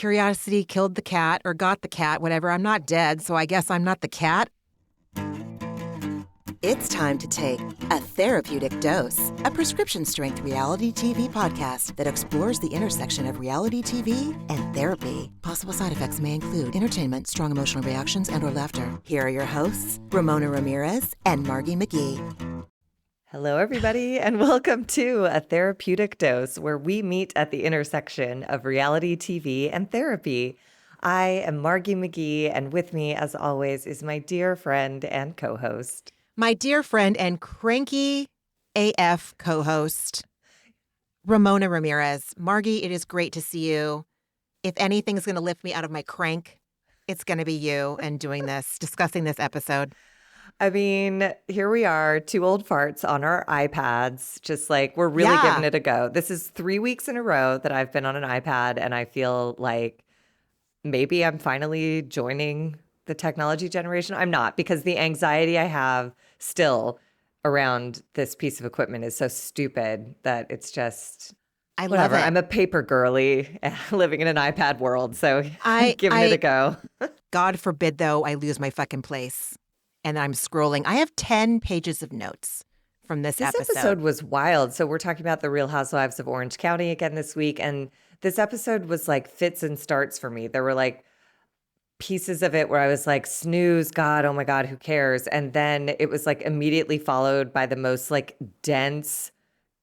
curiosity killed the cat or got the cat, whatever. I'm not dead, so I guess I'm not the cat. It's time to take A Therapeutic Dose, a prescription-strength reality TV podcast that explores the intersection of reality TV and therapy. Possible side effects may include entertainment, strong emotional reactions, and/or laughter. Here are your hosts, Ramona Ramirez and Margee McGee. Hello, everybody, and welcome to A Therapeutic Dose, where we meet at the intersection of reality TV and therapy. I am Margee McGee, and with me, as always, is my dear friend and co-host. My dear friend and cranky AF co-host, Ramona Ramirez. Margee, it is great to see you. If anything's going to lift me out of my crank, it's going to be you and discussing this episode. I mean, here we are, two old farts on our iPads, just like we're really giving it a go. This is 3 weeks in a row that I've been on an iPad, and I feel like maybe I'm finally joining the technology generation. I'm not, because the anxiety I have still around this piece of equipment is so stupid that it's just whatever. Love it. I'm a paper girly living in an iPad world, so I'm giving it a go. God forbid, though, I lose my fucking place and I'm scrolling. I have 10 pages of notes from this episode. This episode was wild. So we're talking about the Real Housewives of Orange County again this week, and this episode was like fits and starts for me. There were like pieces of it where I was like, snooze, God, oh my God, who cares? And then it was like immediately followed by the most like dense,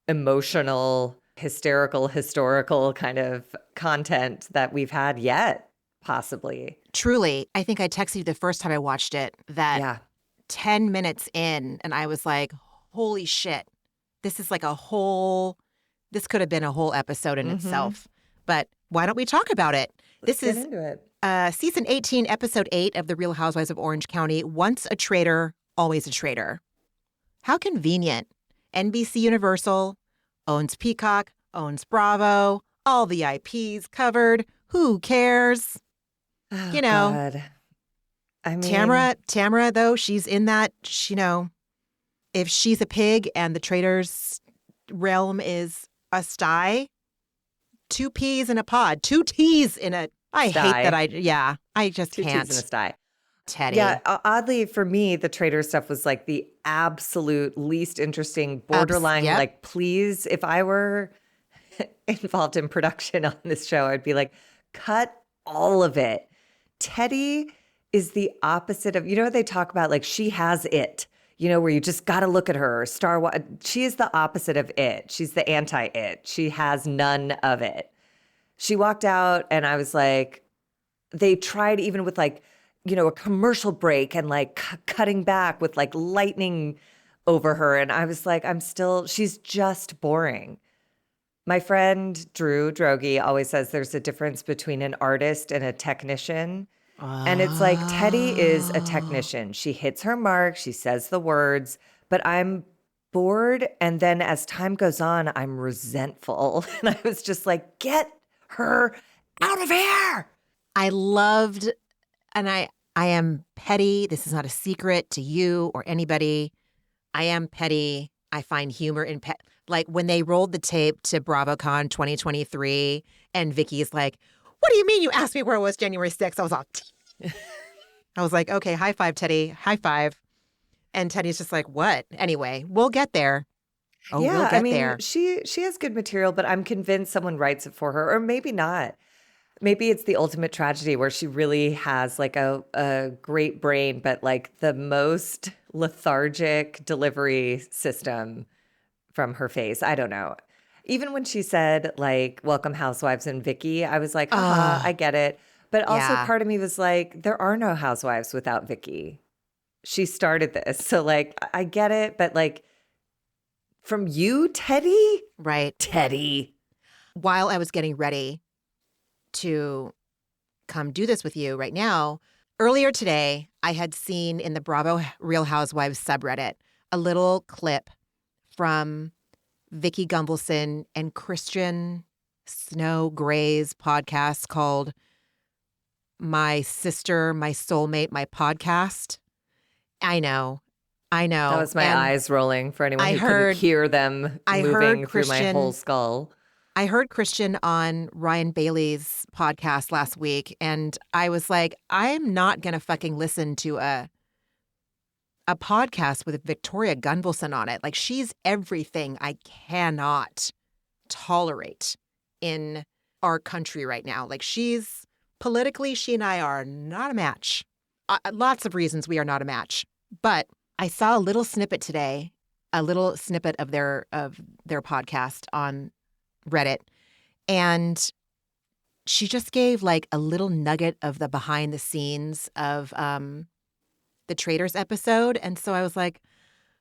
emotional, hysterical, historical kind of content that we've had yet, possibly. Truly, I think I texted you the first time I watched it that 10 minutes in, and I was like, holy shit, this is like this could have been a whole episode in itself. But why don't we talk about it? Let's get into it. Season 18, Episode 8 of The Real Housewives of Orange County, Once a Traitor, Always a Traitor. How convenient. NBC Universal owns Peacock, owns Bravo, all the IPs covered. Who cares? Oh, you know, God. I mean, Tamra, though, she's in that, if she's a pig and the traitors realm is a sty, 2 peas in a pod, 2 T's in a, I sty. hate that I just 2 can't. T's in a sty. Teddi. Yeah, oddly for me, the traitor stuff was like the absolute least interesting, borderline, like, please, if I were involved in production on this show, I'd be like, cut all of it. Teddi is the opposite of, they talk about like she has it, where you just got to look at her. She is the opposite of it. She's the anti-it. She has none of it. She walked out and I was like, they tried even with like, a commercial break and like cutting back with like lightning over her. And I was like, she's just boring. My friend Drew Droege always says there's a difference between an artist and a technician. And it's like Teddi is a technician. She hits her mark. She says the words, but I'm bored. And then as time goes on, I'm resentful. And I was just like, get her out of here. I loved, and I am petty. This is not a secret to you or anybody. I am petty. I find humor in like when they rolled the tape to BravoCon 2023 and Vicky's like, what do you mean you asked me where it was January 6th? I was all, I was like, okay, high five, Teddi, high five. And Teddy's just like, what? Anyway, we'll get there. We'll get there. She has good material, but I'm convinced someone writes it for her, or maybe not. Maybe it's the ultimate tragedy where she really has like a great brain, but like the most lethargic delivery system from her face. I don't know. Even when she said like, welcome housewives and Vicky, I was like, I get it. But also part of me was like, there are no housewives without Vicky. She started this. So like, I get it. But like from you, Teddi? Right. Teddi. While I was getting ready to come do this with you right now, earlier today, I had seen in the Bravo Real Housewives subreddit a little clip from Vicky Gunvalson and Christian Snow Gray's podcast called My Sister, My Soulmate, My Podcast. I know. That was my eyes rolling for anyone who couldn't hear them moving through my whole skull. I heard Christian on Ryan Bailey's podcast last week, and I was like, I'm not going to fucking listen to a podcast with Victoria Gunvalson on it. Like, she's everything I cannot tolerate in our country right now. Like, she's politically, she and I are not a match. Lots of reasons we are not a match. But I saw a little snippet today, a little snippet of their podcast on Reddit, and she just gave like a little nugget of the behind the scenes of the Traitors episode. And so I was like,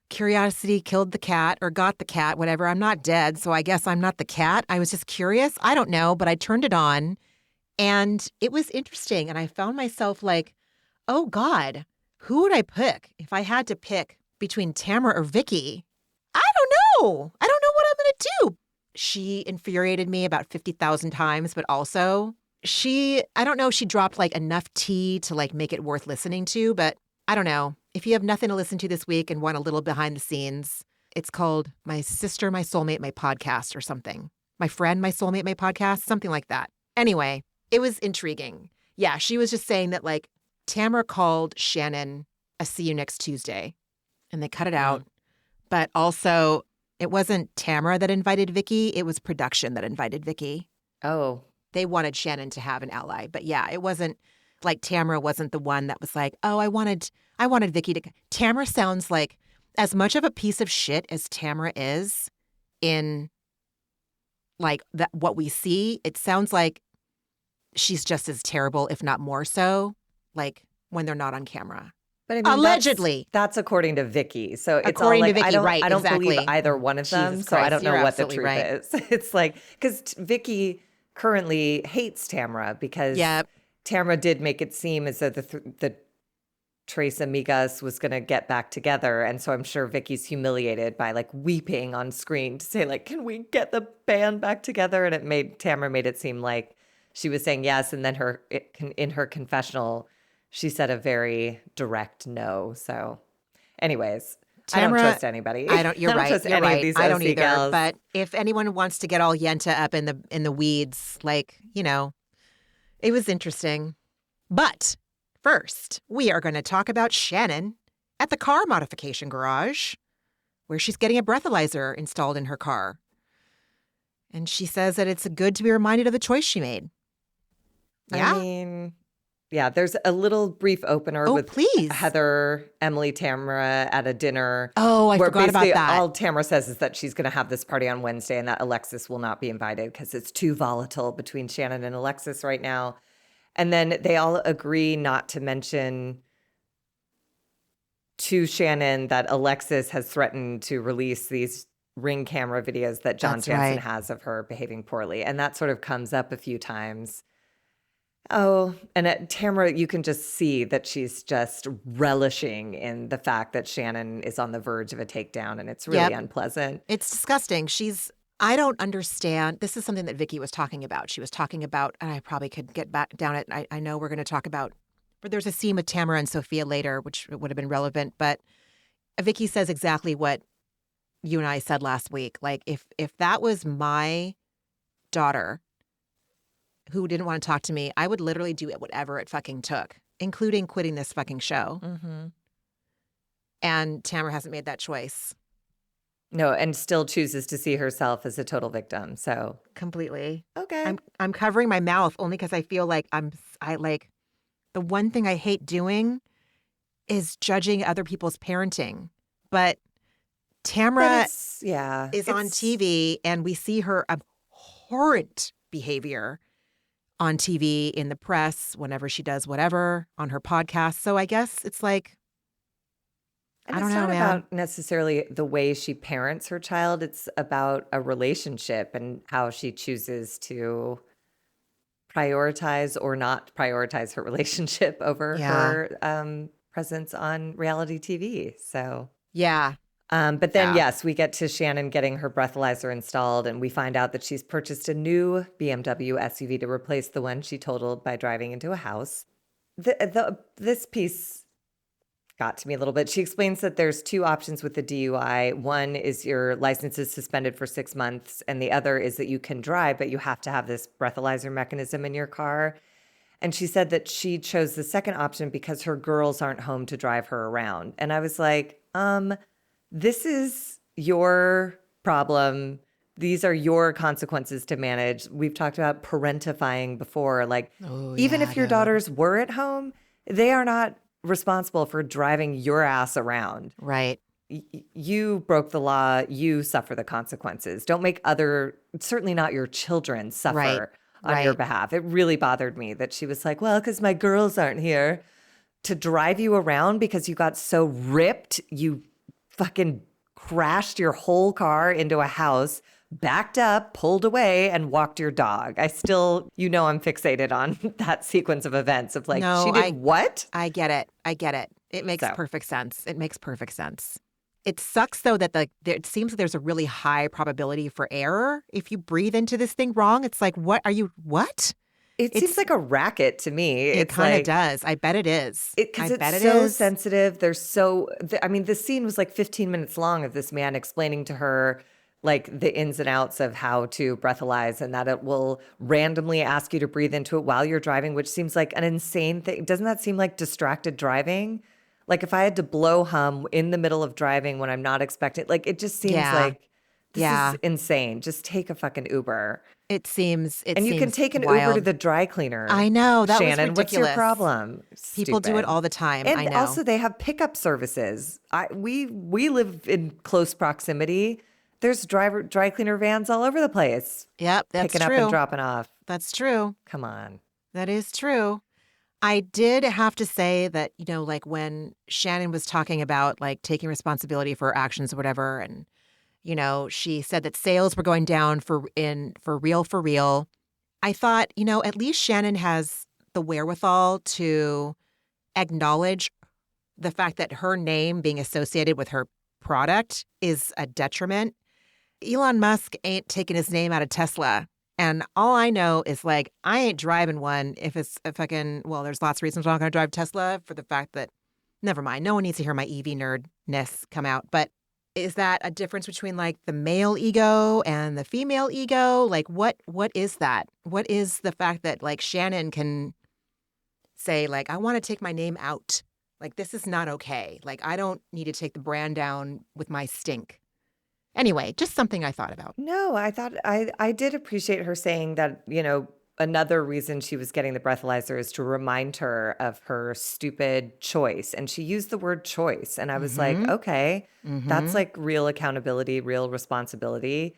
curiosity killed the cat or got the cat, whatever. I'm not dead, so I guess I'm not the cat. I was just curious. I don't know, but I turned it on and it was interesting. And I found myself like, oh God, who would I pick if I had to pick between Tamra or Vicky? I don't know. I don't know what I'm going to do. She infuriated me about 50,000 times, but also I don't know if she dropped like enough tea to like make it worth listening to, but I don't know. If you have nothing to listen to this week and want a little behind the scenes, it's called My Sister, My Soulmate, My Podcast or something. My Friend, My Soulmate, My Podcast, something like that. Anyway, it was intriguing. Yeah, she was just saying that like Tamra called Shannon a see you next Tuesday and they cut it out. But also it wasn't Tamra that invited Vicky. It was production that invited Vicky. Oh. They wanted Shannon to have an ally. But yeah, it wasn't like Tamra wasn't the one that was like, oh, I wanted Vicky to. Tamra sounds like as much of a piece of shit as Tamra is in like that what we see. It sounds like she's just as terrible, if not more so, like when they're not on camera. But I mean, allegedly, that's according to Vicky. So it's according all like, to Vicky, I don't exactly. believe either one of them. Jesus so I Christ, don't know you're what the absolutely truth right. is. It's like, because Vicky currently hates Tamra because Tamra did make it seem as though the Tres Amigas was going to get back together. And so I'm sure Vicky's humiliated by like weeping on screen to say like, can we get the band back together? And Tamra made it seem like she was saying yes. And then in her confessional, she said a very direct no. So anyways, Tamra, I don't trust anybody. You're right. Trust you're any right. of these I don't OC either. gals. But if anyone wants to get all Yenta up in the weeds, like, you know, it was interesting. But first, we are going to talk about Shannon at the car modification garage, where she's getting a breathalyzer installed in her car. And she says that it's good to be reminded of the choice she made. Yeah. I mean, yeah, there's a little brief opener with Heather, Emily, Tamra at a dinner. Oh, I forgot about that. All Tamra says is that she's going to have this party on Wednesday and that Alexis will not be invited because it's too volatile between Shannon and Alexis right now. And then they all agree not to mention to Shannon that Alexis has threatened to release these Ring camera videos that John Jansen has of her behaving poorly. And that sort of comes up a few times. Oh, and at Tamra, you can just see that she's just relishing in the fact that Shannon is on the verge of a takedown, and it's really unpleasant. It's disgusting. I don't understand. This is something that Vicky was talking about. She was talking about, and I probably could get back down it. I know we're going to talk about, but there's a scene with Tamra and Sophia later, which would have been relevant. But Vicky says exactly what you and I said last week. Like, if that was my daughter who didn't want to talk to me, I would literally do whatever it fucking took, including quitting this fucking show. Mm-hmm. And Tamra hasn't made that choice. No, and still chooses to see herself as a total victim. So completely. Okay. I'm covering my mouth only because I feel like I like the one thing I hate doing is judging other people's parenting. But Tamra is on TV and we see her abhorrent behavior on TV, in the press, whenever she does whatever, on her podcast. So I guess it's like, and I don't know, man. It's not about necessarily the way she parents her child. It's about a relationship and how she chooses to prioritize or not prioritize her relationship over her presence on reality TV. So yeah. But then, yes, we get to Shannon getting her breathalyzer installed, and we find out that she's purchased a new BMW SUV to replace the one she totaled by driving into a house. This piece got to me a little bit. She explains that there's two options with the DUI. One is your license is suspended for 6 months, and the other is that you can drive, but you have to have this breathalyzer mechanism in your car. And she said that she chose the second option because her girls aren't home to drive her around. And I was like, this is your problem. These are your consequences to manage. We've talked about parentifying before. Like, even if your daughters were at home, they are not responsible for driving your ass around. Right. You broke the law. You suffer the consequences. Don't make certainly not your children suffer on your behalf. It really bothered me that she was like, well, because my girls aren't here to drive you around because you got so ripped. You fucking crashed your whole car into a house, backed up, pulled away, and walked your dog. I still, I'm fixated on that sequence of events of like, she did what? I get it. It makes perfect sense. It sucks, though, that it seems like there's a really high probability for error. If you breathe into this thing wrong, it's like, what? It seems like a racket to me. It kind of does. I bet it is. Because it's so sensitive. The scene was like 15 minutes long of this man explaining to her like the ins and outs of how to breathalyze and that it will randomly ask you to breathe into it while you're driving, which seems like an insane thing. Doesn't that seem like distracted driving? Like if I had to blow hum in the middle of driving when I'm not expecting, like it just seems like this is insane. Just take a fucking Uber. It seems and you can take an wild. Uber to the dry cleaner. I know. That Shannon, was ridiculous. What's your problem? People Stupid. do it all the time. And I know. also they have pickup services. We live in close proximity. There's dry cleaner vans all over the place. Yep, that's picking true. up and dropping off. That's true. Come on. That is true. I did have to say that, like when Shannon was talking about like taking responsibility for her actions or whatever, and, she said that sales were going down for real. I thought, at least Shannon has the wherewithal to acknowledge the fact that her name being associated with her product is a detriment. Elon Musk ain't taking his name out of Tesla. And all I know is like, I ain't driving one if there's lots of reasons I'm not going to drive Tesla for the fact that, never mind, no one needs to hear my EV nerdness come out. But is that a difference between like the male ego and the female ego? Like what is that? What is the fact that like Shannon can say like, I want to take my name out. Like, this is not okay. Like, I don't need to take the brand down with my stink. Anyway, just something I thought about. No, I thought I did appreciate her saying that, another reason she was getting the breathalyzer is to remind her of her stupid choice. And she used the word choice. And I was like, okay, that's like real accountability, real responsibility.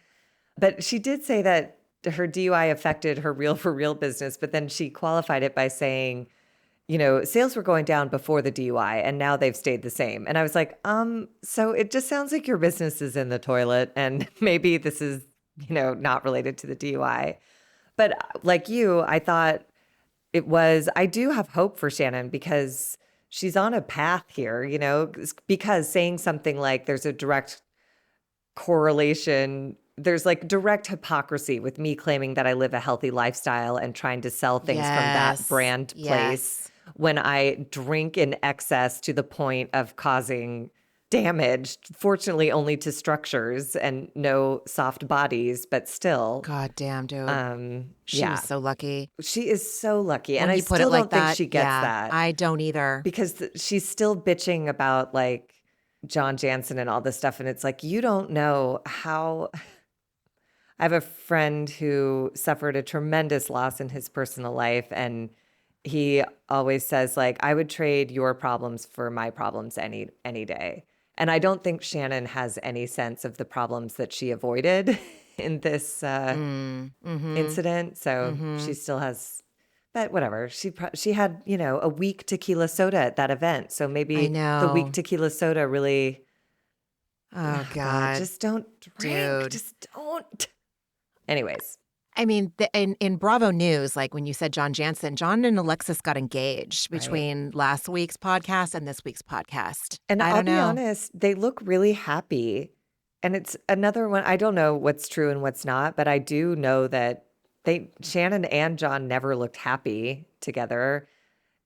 But she did say that her DUI affected her real for real business. But then she qualified it by saying, sales were going down before the DUI and now they've stayed the same. And I was like, so it just sounds like your business is in the toilet and maybe this is, not related to the DUI. But like you, I thought I do have hope for Shannon because she's on a path here, because saying something like there's a direct correlation, there's like direct hypocrisy with me claiming that I live a healthy lifestyle and trying to sell things from that brand place. When I drink in excess to the point of causing damage, fortunately only to structures and no soft bodies, but still. God damn, dude. She was so lucky. She is so lucky. When and I you put still it like don't think that, she gets that. I don't either. Because she's still bitching about like John Jansen and all this stuff. And it's like, you don't know how. I have a friend who suffered a tremendous loss in his personal life, and he always says, like, I would trade your problems for my problems any day. And I don't think Shannon has any sense of the problems that she avoided in this incident. So she still has, but whatever. She had, a weak tequila soda at that event. So maybe the weak tequila soda really. Oh, God. Just don't drink. Dude. Just don't. Anyways. I mean, in Bravo News, like when you said John Jansen, John and Alexis got engaged between last week's podcast and this week's podcast. And I'll be honest, they look really happy. And it's another one. I don't know what's true and what's not, but I do know that Shannon and John never looked happy together.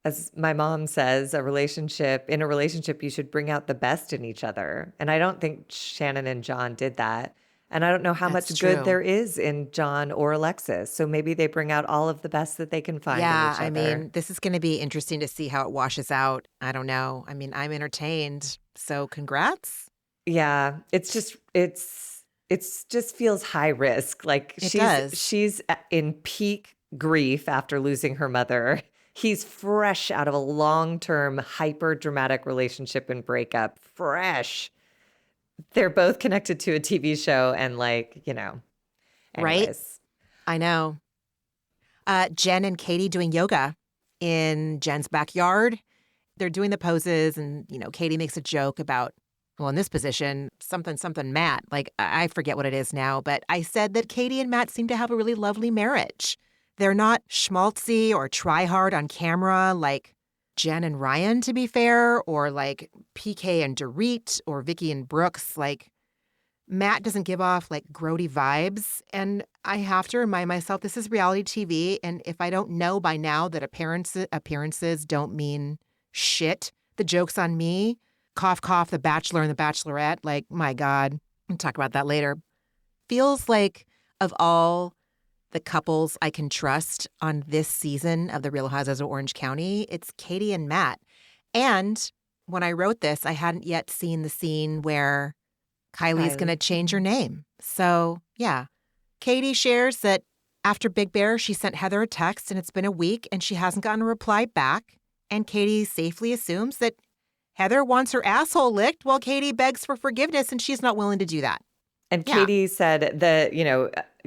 as my mom says, in a relationship, you should bring out the best in each other. And I don't think Shannon and John did that. And I don't know how That's much good true. there is in John or Alexis. So maybe they bring out all of the best that they can find in Yeah, each I other. mean, this is going to be interesting to see how it washes out. I don't know. I mean, I'm entertained. So congrats. Yeah, it's just feels high risk. Like It does. she's in peak grief after losing her mother. He's fresh out of a long-term hyper dramatic relationship and breakup. Fresh. They're both connected to a TV show and Right? anyways. I know. Jen and Katie doing yoga in Jen's backyard. They're doing the poses and, Katie makes a joke about, well, in this position, something, Matt. Like, I forget what it is now, but I said that Katie and Matt seem to have a really lovely marriage. They're not schmaltzy or try hard on camera like Jen and Ryan, to be fair, or like PK and Dorit or Vicky and Brooks. Like, Matt doesn't give off like grody vibes. And I have to remind myself this is reality TV. And if I don't know by now that appearances don't mean shit, the joke's on me. Cough, cough, The Bachelor and The Bachelorette. Like, my God, we'll talk about that later. Feels like of all the couples I can trust on this season of The Real Housewives of Orange County, it's Katie and Matt. And when I wrote this, I hadn't yet seen the scene where Kylie's going to change her name. So, yeah. Katie shares that after Big Bear, she sent Heather a text and it's been a week and she hasn't gotten a reply back. And Katie safely assumes that Heather wants her asshole licked while Katie begs for forgiveness and she's not willing to do that. And Katie said that,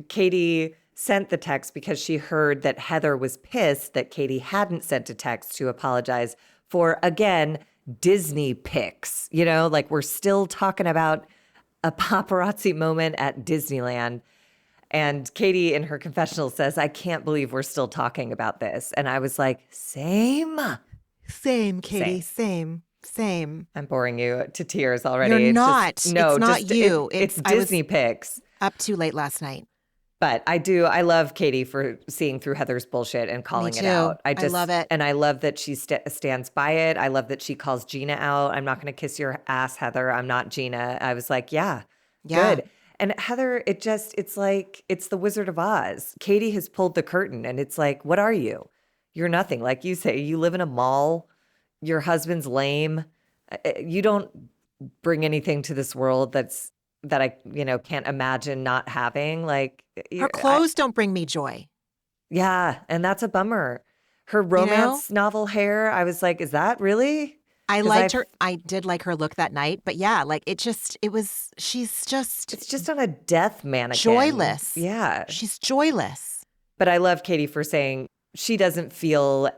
Katie sent the text because she heard that Heather was pissed that Katie hadn't sent a text to apologize for, again, Disney pics. Like we're still talking about a paparazzi moment at Disneyland. And Katie in her confessional says, I can't believe we're still talking about this. And I was like, same. Same, Katie, same. I'm boring you to tears already. You're not. It's not you. It's Disney pics. Up too late last night. But I love Katie for seeing through Heather's bullshit and calling it out. I love it. And I love that she stands by it. I love that she calls Gina out. I'm not going to kiss your ass, Heather. I'm not Gina. I was like, yeah. Good. And Heather, it's like, it's the Wizard of Oz. Katie has pulled the curtain and it's like, what are you? You're nothing. Like you say, you live in a mall. Your husband's lame. You don't bring anything to this world that I, can't imagine not having. Like her clothes don't bring me joy. Yeah. And that's a bummer. Her romance novel hair, I was like, is that really? I liked her. I did like her look that night, but yeah, like it's just on a death mannequin. Joyless. Yeah. She's joyless. But I love Katie for saying she doesn't feel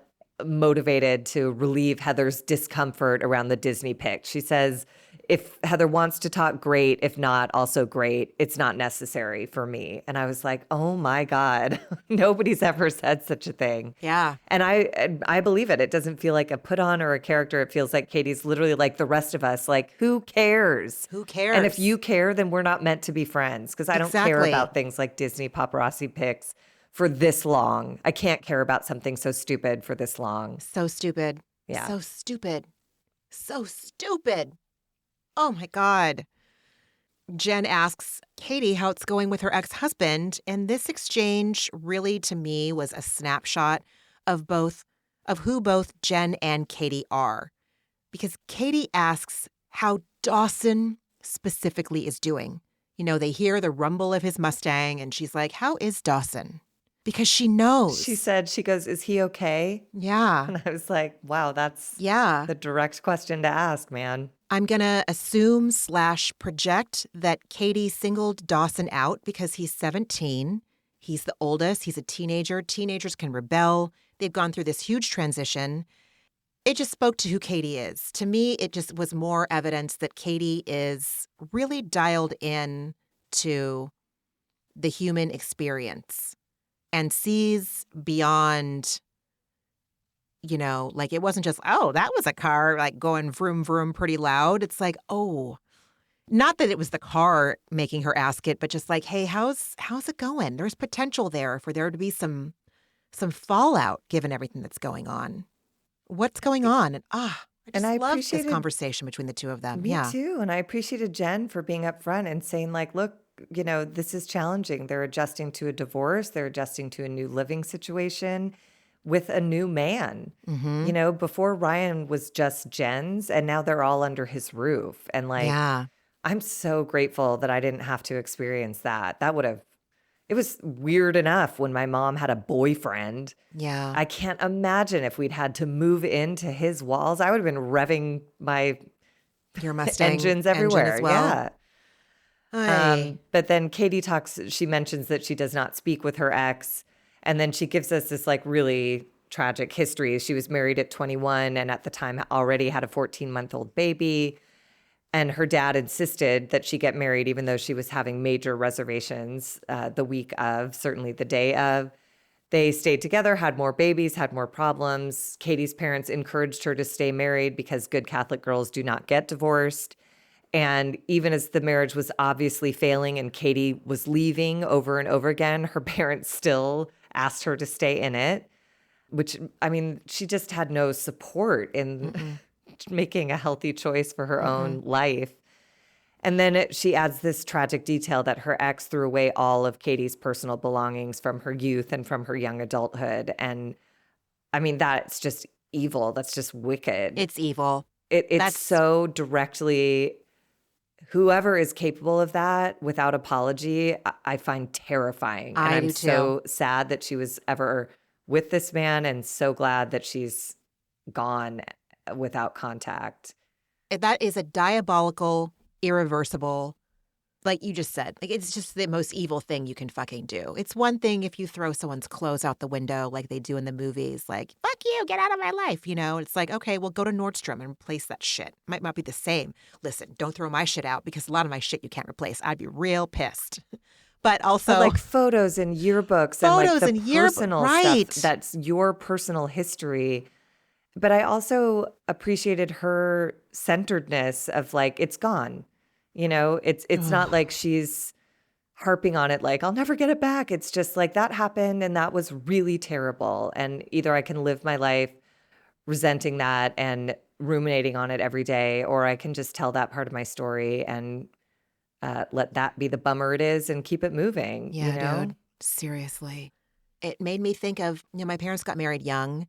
motivated to relieve Heather's discomfort around the Disney pic. She says, if Heather wants to talk, great. If not, also great. It's not necessary for me. And I was like, oh my God, nobody's ever said such a thing. Yeah. And I believe it. It doesn't feel like a put on or a character. It feels like Katie's literally like the rest of us. Like, who cares? Who cares? And if you care, then we're not meant to be friends because I don't care about things like Disney paparazzi pics for this long. I can't care about something so stupid for this long. So stupid. Yeah. So stupid. So stupid. Oh my God. Jen asks Katie how it's going with her ex-husband. And this exchange really, to me, was a snapshot of who both Jen and Katie are. Because Katie asks how Dawson specifically is doing. They hear the rumble of his Mustang and she's like, how is Dawson? Because she knows. She goes, is he okay? Yeah. And I was like, wow, that's the direct question to ask, man. I'm going to assume / project that Katie singled Dawson out because he's 17. He's the oldest. He's a teenager. Teenagers can rebel. They've gone through this huge transition. It just spoke to who Katie is. To me, it just was more evidence that Katie is really dialed in to the human experience and sees beyond, like it wasn't just, oh, that was a car like going vroom, vroom pretty loud. It's like, oh, not that it was the car making her ask it, but just like, hey, how's it going? There's potential there for there to be some fallout given everything that's going on. what's going on? And I And just I loved this appreciated conversation between the two of them. Me Yeah. too. And I appreciated Jen for being upfront and saying, like, look, this is challenging. They're adjusting to a divorce, they're adjusting to a new living situation with a new man. Mm-hmm. Before Ryan was just Jen's, and now they're all under his roof. And like, Yeah. I'm so grateful that I didn't have to experience that. It was weird enough when my mom had a boyfriend. Yeah. I can't imagine if we'd had to move into his walls. I would have been revving my Your Mustang engines engine as everywhere. well. Yeah. Ay. But then she mentions that she does not speak with her ex. And then she gives us this like really tragic history. She was married at 21 and at the time already had a 14-month-old baby. And her dad insisted that she get married, even though she was having major reservations the week of, certainly the day of. They stayed together, had more babies, had more problems. Katie's parents encouraged her to stay married because good Catholic girls do not get divorced. And even as the marriage was obviously failing and Katie was leaving over and over again, her parents still asked her to stay in it, which, I mean, she just had no support in making a healthy choice for her own life. And then she adds this tragic detail that her ex threw away all of Katie's personal belongings from her youth and from her young adulthood. And I mean, that's just evil. That's just wicked. It's evil. It's so directly, whoever is capable of that without apology, I find terrifying. And I'm do so sad that she was ever with this man and so glad that she's gone without contact. That is a diabolical, irreversible, like you just said, like it's just the most evil thing you can fucking do. It's one thing if you throw someone's clothes out the window like they do in the movies, like, fuck you, get out of my life, It's like, okay, well, go to Nordstrom and replace that shit. Might not be the same. Listen, don't throw my shit out because a lot of my shit you can't replace. I'd be real pissed. But also, like photos and yearbooks and like the personal stuff that's your personal history. But I also appreciated her centeredness of like, it's gone. It's not like she's harping on it like, I'll never get it back. It's just like that happened and that was really terrible. And either I can live my life resenting that and ruminating on it every day, or I can just tell that part of my story and let that be the bummer it is and keep it moving. Yeah, dude, seriously. It made me think of, my parents got married young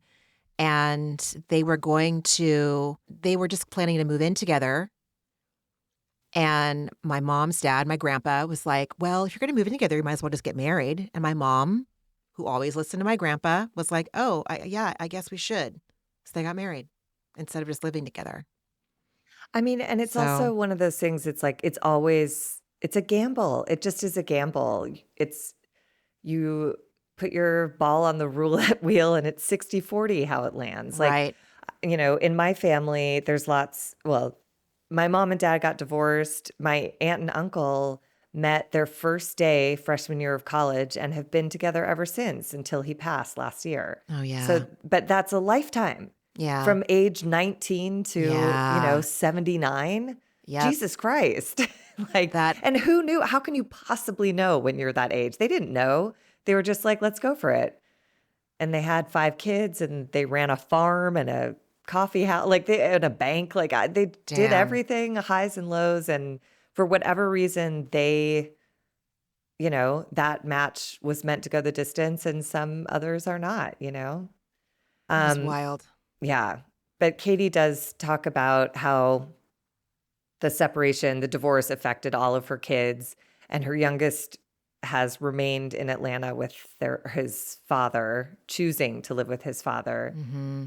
and they were just planning to move in together. And my mom's dad, my grandpa, was like, well, if you're going to move in together, you might as well just get married. And my mom, who always listened to my grandpa, was like, oh, I guess we should. So they got married instead of just living together. I mean, and it's also one of those things, it's like, it's a gamble. It just is a gamble. You put your ball on the roulette wheel and it's 60-40 how it lands. Like, in my family, there's my mom and dad got divorced. My aunt and uncle met their first day freshman year of college and have been together ever since until he passed last year. Oh, yeah. So, but that's a lifetime. Yeah. From age 19 to, 79. Yep. Jesus Christ. Like that. And who knew? How can you possibly know when you're that age? They didn't know. They were just like, let's go for it. And they had 5 kids and they ran a farm and a coffee house, like they had a bank, like they did everything, highs and lows. And for whatever reason, they, that match was meant to go the distance and some others are not, It was wild. Yeah. But Katie does talk about how the divorce affected all of her kids, and her youngest has remained in Atlanta with his father, choosing to live with his father. Mm-hmm.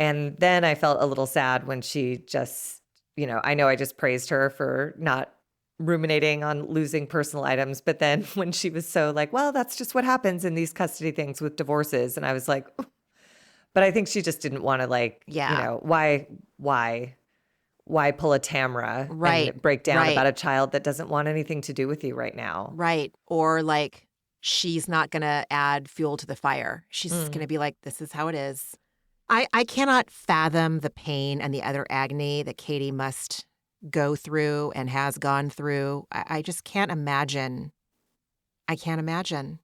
And then I felt a little sad when she just, I know I just praised her for not ruminating on losing personal items, but then when she was so like, well, that's just what happens in these custody things with divorces. And I was like, oh. But I think she just didn't want to why pull a Tamra and break down about a child that doesn't want anything to do with you right now. Right. Or like, she's not going to add fuel to the fire. She's going to be like, this is how it is. I cannot fathom the pain and the other agony that Katie must go through and has gone through. I just can't imagine. I can't imagine.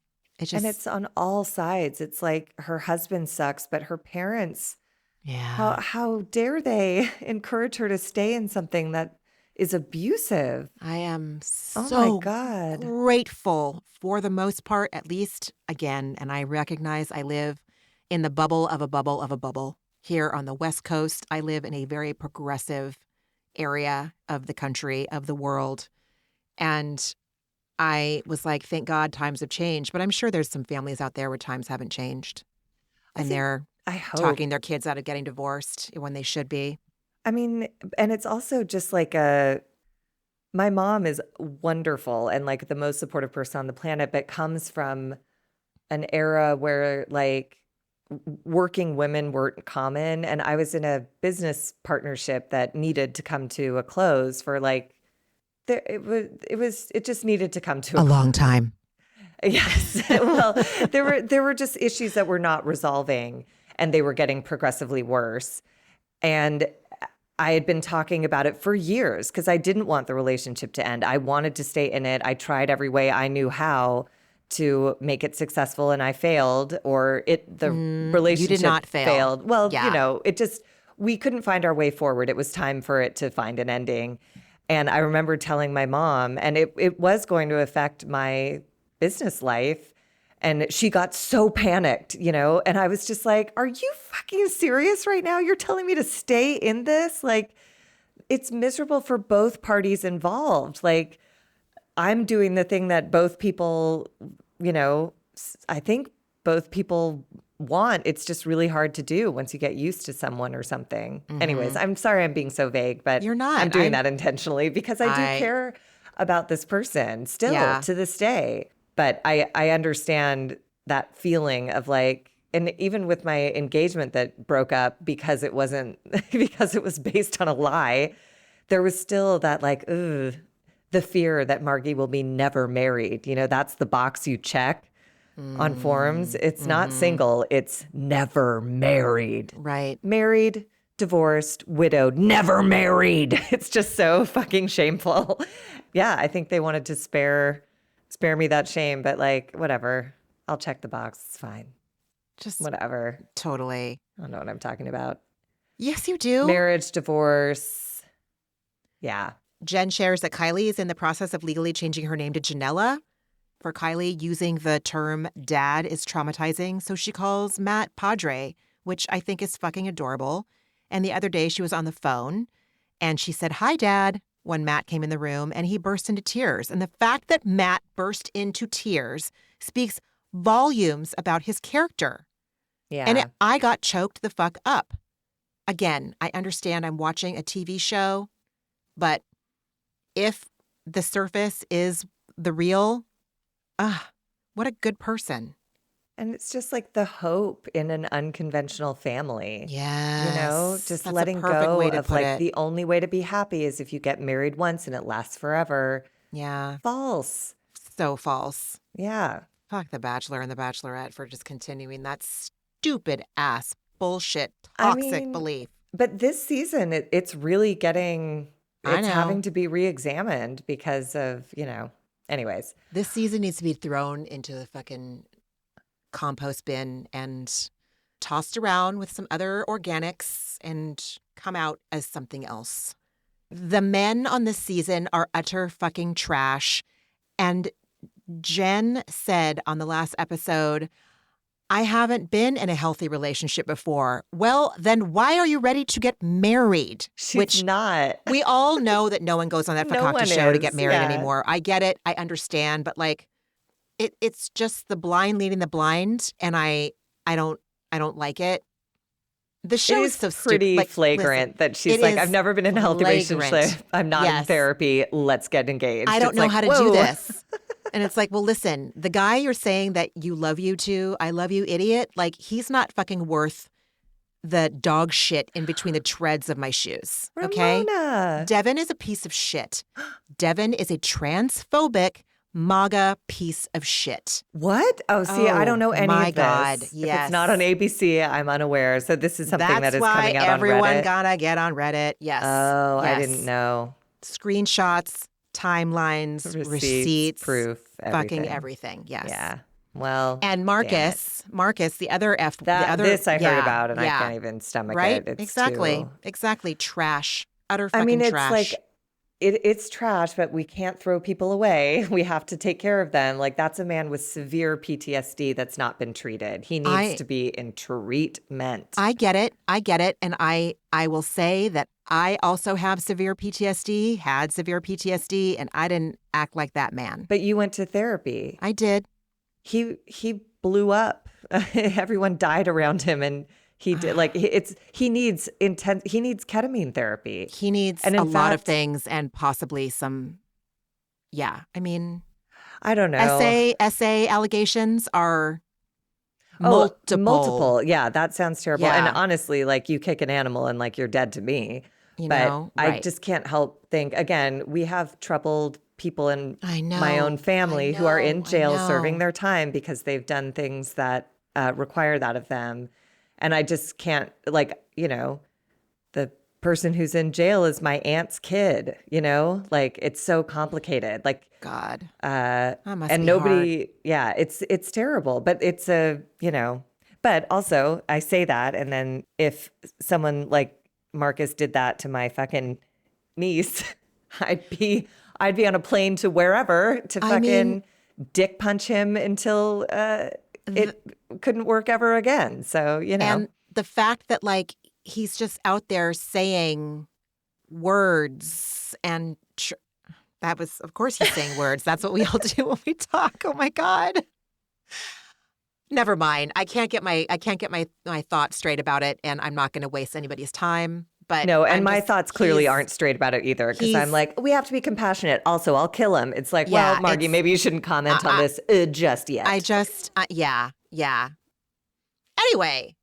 And it's on all sides. It's like her husband sucks, but her parents Yeah. How dare they encourage her to stay in something that is abusive? I am Oh my so God. grateful for the most part, at least again, and I recognize I live in the bubble of a bubble of a bubble. Here on the West Coast, I live in a very progressive area of the country, of the world. And I was like, thank God times have changed. But I'm sure there's some families out there where times haven't changed. And they're I hope. talking their kids out of getting divorced when they should be. I mean, and it's also just like my mom is wonderful and like the most supportive person on the planet, but comes from an era where like working women weren't common. And I was in a business partnership that needed to come to a close for like, it just needed to come to A long time. Yes. Well, there were just issues that were not resolving and they were getting progressively worse. And I had been talking about it for years because I didn't want the relationship to end. I wanted to stay in it. I tried every way I knew how to make it successful and I failed, or the relationship you did not fail. failed. Well, Yeah. we couldn't find our way forward. It was time for it to find an ending. And I remember telling my mom, and it was going to affect my business life. And she got so panicked, and I was just like, are you fucking serious right now? You're telling me to stay in this? Like, it's miserable for both parties involved. Like, I'm doing the thing that both people, I think both people want. It's just really hard to do once you get used to someone or something. Anyways, I'm sorry I'm being so vague, but You're not. I'm doing that intentionally because I do care about this person still to this day. But I understand that feeling of like, and even with my engagement that broke up because it was based on a lie, there was still that like, ugh, the fear that Margee will be never married. That's the box you check on forums. It's not single, it's never married. Right. Married, divorced, widowed, never married. It's just so fucking shameful. Yeah, I think they wanted to spare me that shame, but like, whatever. I'll check the box. It's fine. Just whatever. Totally. I don't know what I'm talking about. Yes, you do. Marriage, divorce. Yeah. Jen shares that Kylie is in the process of legally changing her name to Janella. For Kylie, using the term dad is traumatizing, so she calls Matt Padre, which I think is fucking adorable. And the other day she was on the phone and she said, "Hi, Dad," when Matt came in the room, and he burst into tears. And the fact that Matt burst into tears speaks volumes about his character. Yeah. And I got choked the fuck up. Again, I understand I'm watching a TV show, but if the surface is the real, what a good person. And it's just like the hope in an unconventional family. Yes. Just That's letting a perfect go way to of put like it. the only way to be happy is if you get married once and it lasts forever. Yeah. False. So false. Yeah. Fuck The Bachelor and The Bachelorette for just continuing that stupid ass bullshit I toxic mean, belief. But this season, it's really getting, I it's know. having to be re-examined because of, anyways. This season needs to be thrown into the fucking compost bin and tossed around with some other organics and come out as something else. The men on this season are utter fucking trash. And Jen said on the last episode, "I haven't been in a healthy relationship before." Well, then why are you ready to get married? She's not. We all know that no one goes on that No one fakakta show to get is, married yeah. anymore. I get it. I understand. But like, it's just the blind leading the blind. And I don't like it. The show is so pretty stupid. flagrant that she's like, "I've never been in a healthy relationship. I'm not in therapy. Let's get engaged." I don't It's know like, how to whoa. do this. And it's like, well, listen, the guy you're saying that you love you to, I love you, idiot, like he's not fucking worth the dog shit in between the treads of my shoes. Okay? Ramona. Devin is a piece of shit. Devin is a transphobic MAGA piece of shit. What? Oh, see, I don't know any my of this. God, If yes. it's not on ABC, I'm unaware. So this is something that is coming out on Reddit. That's why everyone gotta get on Reddit. Yes. Oh, yes. I didn't know. Screenshots, timelines, receipts, proof, fucking everything. Yes. Yeah. Well, And damn it. Marcus, the other This I heard about, and I yeah, can't even stomach right? it. It's Exactly. too. Exactly. Trash. Utter I mean, fucking it's like trash. it's trash, but we can't throw people away. We have to take care of them. Like that's a man with severe PTSD that's not been treated. He needs I to be in treatment. I get it. I get it. And I will say that I also have severe PTSD, had severe PTSD, and I didn't act like that man. But you went to therapy. I did. He blew up. Everyone died around him, and he did he needs ketamine therapy. He needs And a in lot of fact, things and possibly some, yeah. I mean, I don't know. essay allegations are Oh, multiple, multiple. Yeah, that sounds terrible. And yeah, honestly, like you kick an animal and like you're dead to me. But I right. just can't help think again, we have troubled people in I my own know. family who are in I jail serving know. their time because they've done things that require that of them. And I just can't, like, the person who's in jail is my aunt's kid, like it's so complicated. Like, God, that must and be hard. nobody, yeah, it's terrible, but but also I say that. And then if someone like Marcus did that to my fucking niece, I'd be on a plane to wherever to I mean, fucking dick punch him until it couldn't work ever again. So, and the fact that like he's just out there saying words and that was, of course, he's saying words. That's what we all do when we talk. Oh my God. Never mind. I can't get my thoughts straight about it, and I'm not going to waste anybody's time. But no, and my thoughts clearly aren't straight about it either, because I'm he's- like, we have to be compassionate. Also, I'll kill him. It's like, Yeah, well, Margie, maybe you shouldn't comment on this just yet. Yeah. Anyway,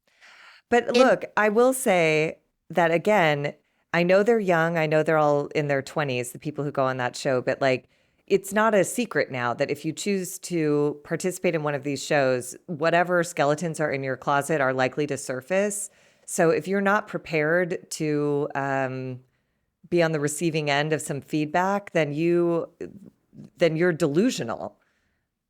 But look, I will say that again, I know they're young. I know they're all in their 20s, the people who go on that show, but like, it's not a secret now that if you choose to participate in one of these shows, whatever skeletons are in your closet are likely to surface. So if you're not prepared to be on the receiving end of some feedback, then you're delusional.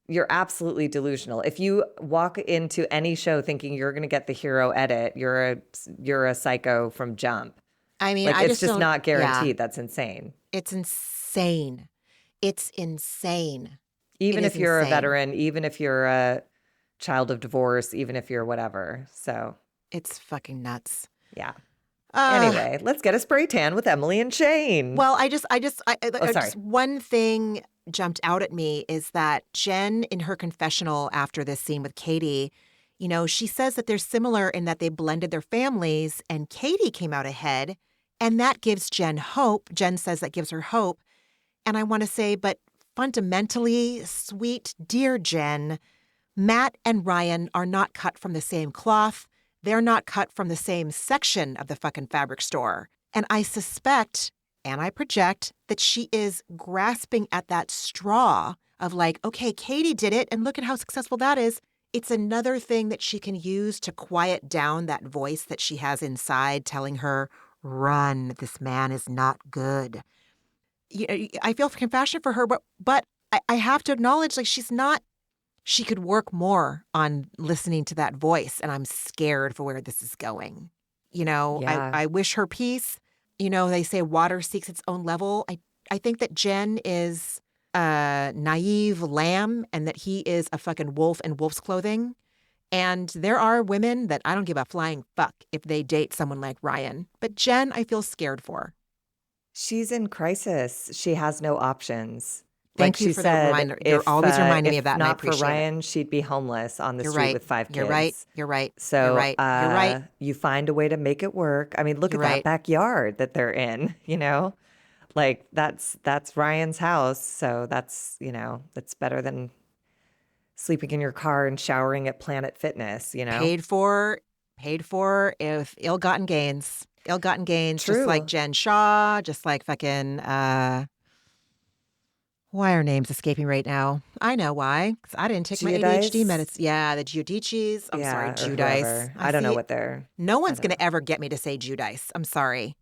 You're absolutely delusional. If you walk into any show thinking you're going to get the hero edit, you're a psycho from jump. I mean, like, I it's just not guaranteed. Yeah. That's insane. It's insane. It's insane. Even if you're insane. a veteran, even if you're a child of divorce, even if you're whatever. So it's fucking nuts. Yeah. Anyway, let's get a spray tan with Emily and Shane. Well, sorry. Just one thing jumped out at me is that Jen, in her confessional after this scene with Katie, she says that they're similar in that they blended their families and Katie came out ahead. And that gives Jen hope. Jen says that gives her hope. And I want to say, but fundamentally, sweet, dear Jen, Matt and Ryan are not cut from the same cloth. They're not cut from the same section of the fucking fabric store. And I suspect, and I project, that she is grasping at that straw of like, okay, Katie did it, and look at how successful that is. It's another thing that she can use to quiet down that voice that she has inside telling her, run, this man is not good. I feel compassion for her, but I have to acknowledge, like, she could work more on listening to that voice, and I'm scared for where this is going. Yeah. I wish her peace. They say water seeks its own level. I think that Jen is a naive lamb and that he is a fucking wolf in wolf's clothing. And there are women that I don't give a flying fuck if they date someone like Ryan. But Jen, I feel scared for. She's in crisis. She has no options. Thank you for that reminder. You're always reminding me of that, and I appreciate it. Not for Ryan, she'd be homeless on the street with 5 kids. You're right. So You're right. You find a way to make it work. I mean, look at that backyard that they're in, Like that's Ryan's house. So that's better than sleeping in your car and showering at Planet Fitness, Paid for if ill-gotten gains. Ill-gotten gains, True. Just like Jen Shaw, just like fucking, why are names escaping right now? I know why. Because I didn't take my ADHD medicine. Yeah, the Giudices. I'm sorry, Giudice. I don't know what they're... No one's going to ever get me to say Giudice. I'm sorry.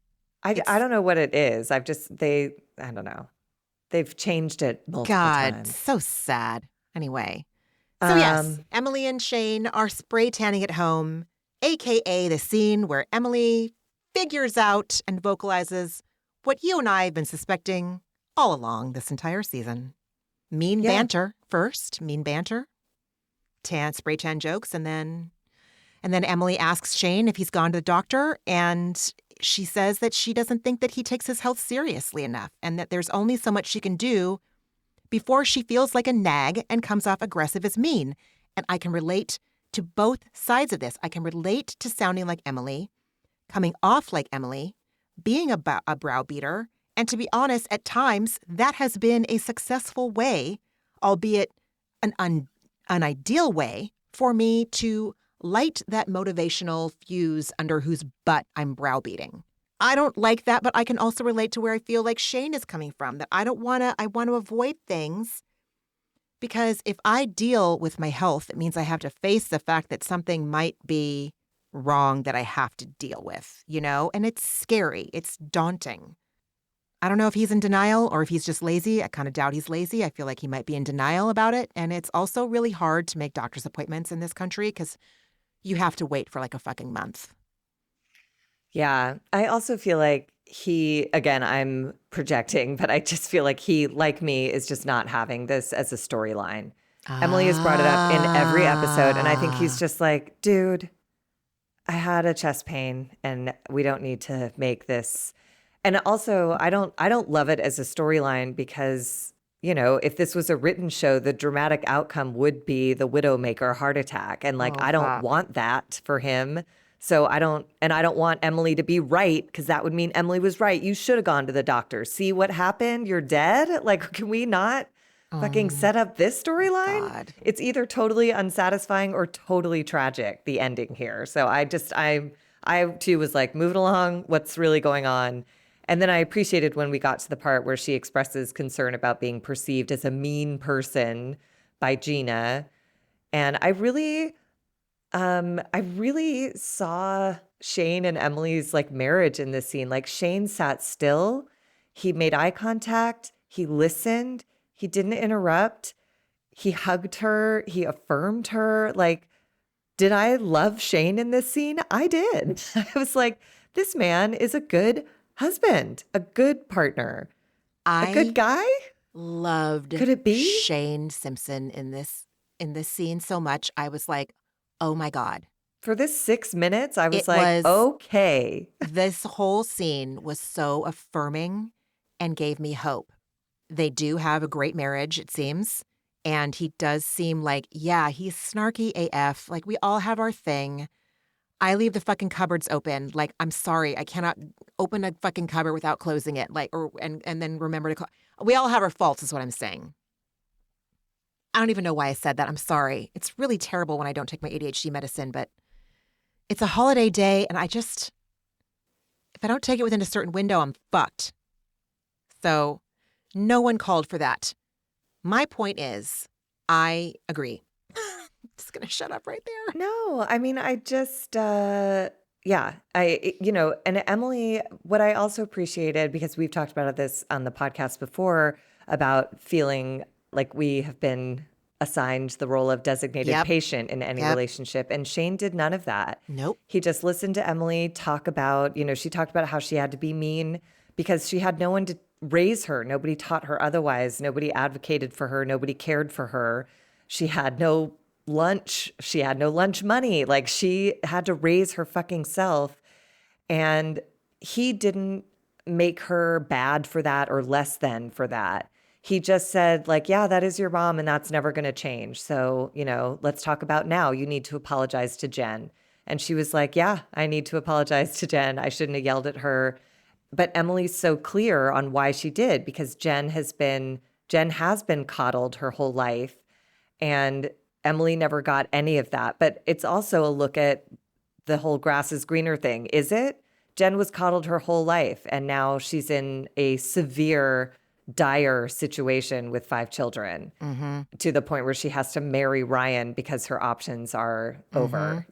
I don't know what it is. I don't know. They've changed it multiple times. God, so sad. Anyway. So yes, Emily and Shane are spray tanning at home, aka the scene where Emily figures out and vocalizes what you and I have been suspecting all along this entire season. Mean banter first, mean banter, spray tan jokes, and then Emily asks Shane if he's gone to the doctor, and she says that she doesn't think that he takes his health seriously enough, and that there's only so much she can do before she feels like a nag and comes off aggressive as mean. And I can relate to both sides of this. I can relate to sounding like Emily, coming off like Emily, being a browbeater, and to be honest, at times, that has been a successful way, albeit an unideal way, for me to light that motivational fuse under whose butt I'm browbeating. I don't like that, but I can also relate to where I feel like Shane is coming from, that I want to avoid things because if I deal with my health, it means I have to face the fact that something might be wrong that I have to deal with, you know? And it's scary. It's daunting. I don't know if he's in denial or if he's just lazy. I kind of doubt he's lazy. I feel like he might be in denial about it. And it's also really hard to make doctor's appointments in this country because you have to wait for like a fucking month. Yeah. I also feel like again, I'm projecting, but I just feel like he, like me, is just not having this as a storyline. Emily has brought it up in every episode. And I think he's just like, dude, I had a chest pain and we don't need to make this. And also, I don't love it as a storyline because, you know, if this was a written show, the dramatic outcome would be the Widowmaker heart attack. And like, I don't want that for him. So I don't want Emily to be right because that would mean Emily was right. You should have gone to the doctor. See what happened? You're dead? Like, can we not fucking set up this storyline? It's either totally unsatisfying or totally tragic, the ending here. So I too was like, move it along. What's really going on? And then I appreciated when we got to the part where she expresses concern about being perceived as a mean person by Gina. And I really saw Shane and Emily's like marriage in this scene. Like Shane sat still, he made eye contact, he listened, he didn't interrupt, he hugged her, he affirmed her. Like, did I love Shane in this scene? I did. I was like, this man is a good husband, a good partner, a good guy. Loved Could it be Shane Simpson in this scene so much? I was like, oh my God. For this 6 minutes, I was like, okay. This whole scene was so affirming and gave me hope. They do have a great marriage, it seems. And he does seem like, yeah, he's snarky AF. Like, we all have our thing. I leave the fucking cupboards open. Like, I'm sorry, I cannot open a fucking cupboard without closing it. Like, and then remember to close. We all have our faults, is what I'm saying. I don't even know why I said that. I'm sorry. It's really terrible when I don't take my ADHD medicine, but it's a holiday day, and if I don't take it within a certain window, I'm fucked. So no one called for that. My point is, I agree. Just going to shut up right there. No, I mean, I just, and Emily, what I also appreciated, because we've talked about this on the podcast before, about feeling like we have been assigned the role of designated patient in any relationship. And Shane did none of that. Nope. He just listened to Emily talk about, she talked about how she had to be mean because she had no one to raise her. Nobody taught her otherwise. Nobody advocated for her. Nobody cared for her. She had no lunch. She had no lunch money. Like, she had to raise her fucking self. And he didn't make her bad for that or less than for that. He just said, like, yeah, that is your mom and that's never going to change. So, let's talk about now. You need to apologize to Jen. And she was like, yeah, I need to apologize to Jen. I shouldn't have yelled at her. But Emily's so clear on why she did, because Jen has been coddled her whole life. And Emily never got any of that. But it's also a look at the whole grass is greener thing. Is it? Jen was coddled her whole life. And now she's in a severe, dire situation with 5 children, to the point where she has to marry Ryan because her options are over,